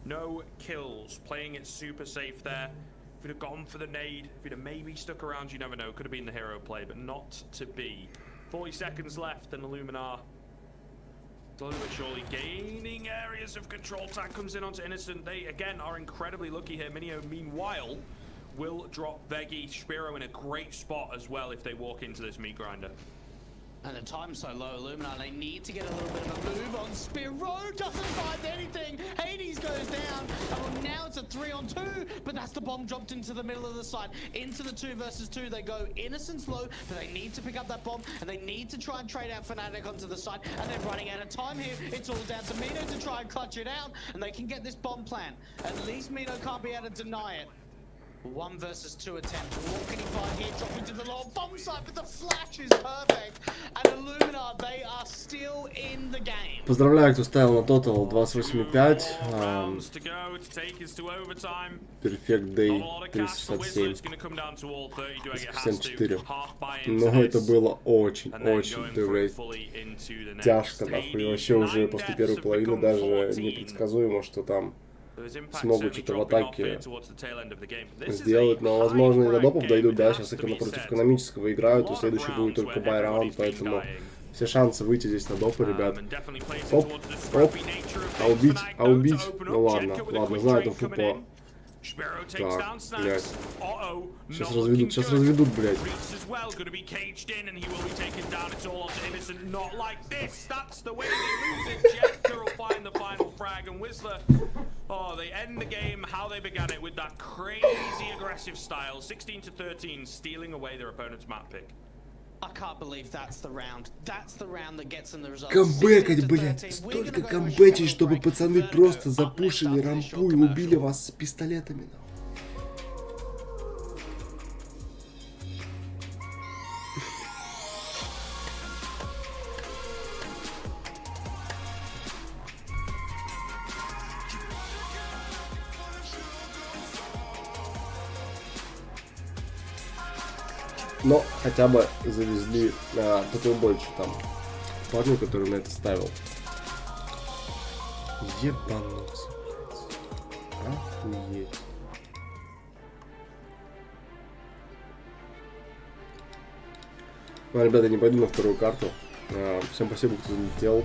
Speaker 6: no kills. Playing it super safe there. If you'd have gone for the nade, if you'd have maybe stuck around, you never know. Could have been the hero play, but not to be. 40 seconds left, and Illuminar slowly but surely gaining areas of control. Tag comes in onto Innocent. They, again, are incredibly lucky here. Minio, meanwhile, will drop Veggie. Spiro in a great spot as well if they walk into this meat grinder.
Speaker 7: And the time's so low, Illuminar, they need to get a little bit of a move on. Spiro doesn't find anything. Hades goes down. And now it's a 3-on-2, but that's the bomb dropped into the middle of the site. Into the 2 versus 2 they go. Innocent's low, but they need to pick up that bomb, and they need to try and trade out Fnatic onto the side. And they're running out of time here. It's all down to Mino to try and clutch it out, and they can get this bomb plant. At least Mino can't be able to deny it. 1 versus 2 attempt. What can he find here? Dropping to the low bomb site, but the flash is perfect. And Illuminar, they are still in the game.
Speaker 3: Поздравляю, кто ставил на тотал 28.5. Perfect Day 367. 74. Но это было очень тяжко, нахуй. Вообще уже после первой половины даже непредсказуемо, что там смогут что-то в атаке сделать, но возможно и до допов дойдут, да, сейчас против экономического играют, и следующий будет только бай-раунд, поэтому Все шансы выйти здесь на допу, ребят.
Speaker 6: And definitely plays it
Speaker 3: Оп,
Speaker 6: towards the
Speaker 3: оп.
Speaker 6: scrappy nature of
Speaker 3: А
Speaker 6: things
Speaker 3: убить,
Speaker 6: tonight,
Speaker 3: а
Speaker 6: though,
Speaker 3: убить.
Speaker 6: to open
Speaker 3: Ну
Speaker 6: up.
Speaker 3: ладно,
Speaker 6: Jenko with a
Speaker 3: ладно,
Speaker 6: quick
Speaker 3: знаю эту
Speaker 6: trade coming
Speaker 3: фупо.
Speaker 6: in. Sparrow takes
Speaker 3: Так,
Speaker 6: down Snacks.
Speaker 3: блядь.
Speaker 6: Uh-oh,
Speaker 3: Сейчас
Speaker 6: not
Speaker 3: разведут,
Speaker 6: looking
Speaker 3: сейчас
Speaker 6: good.
Speaker 3: разведут, блядь.
Speaker 6: Reese as well, going to be caged in, and he will be taken down. It's all onto Innocent. Not like this. That's the way they lose it. Jenko will find the final frag, and Wisla. Oh, they end the game how they began it with that crazy aggressive style. 16-13, stealing away their opponent's map pick.
Speaker 7: I can't believe that's the round. That's the round that gets them the results.
Speaker 3: Камбэкать,
Speaker 7: 16-13.
Speaker 3: блядь.
Speaker 7: We're
Speaker 3: Столько
Speaker 7: gonna go
Speaker 3: камбэчей,
Speaker 7: with
Speaker 3: чтобы
Speaker 7: Shark
Speaker 3: пацаны
Speaker 7: Break.
Speaker 3: просто
Speaker 7: Vertigo up next
Speaker 3: запушили
Speaker 7: after this
Speaker 3: рампу
Speaker 7: short
Speaker 3: и убили
Speaker 7: commercial.
Speaker 3: вас с пистолетами. Но хотя бы завезли такой больше там парню, который на это ставил. Ебануться, блядь. Охуеть. Ну, ребята, не пойду на вторую карту. Всем спасибо, кто залетел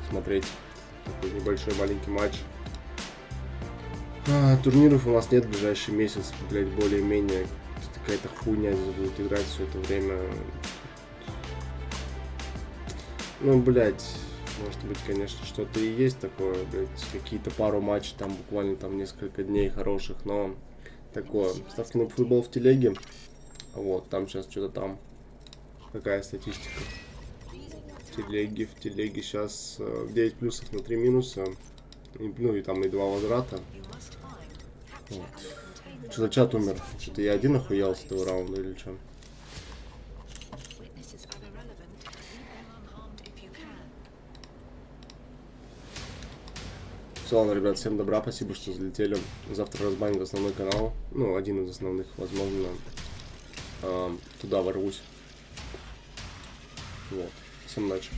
Speaker 3: смотреть такой небольшой маленький матч. Турниров у нас нет в ближайший месяц, блядь, более-менее. Какая-то хуйня здесь будет играть все это время. Ну, блядь, может быть, конечно, что-то и есть такое, блядь, какие-то пару матчей, там буквально там несколько дней хороших, но такое. Ставки на футбол в телеге. Вот, там сейчас что-то там. Какая статистика? В телеге сейчас 9 плюсов на 3 минуса. Ну и там и 2 возврата. Вот. Что-то чат умер. Что-то я один охуел с этого раунда или что? Все, ладно, ребят, всем добра, спасибо, что залетели. Завтра разбанят основной канал. Ну, один из основных, возможно. Туда ворвусь. Вот. Всем удачи.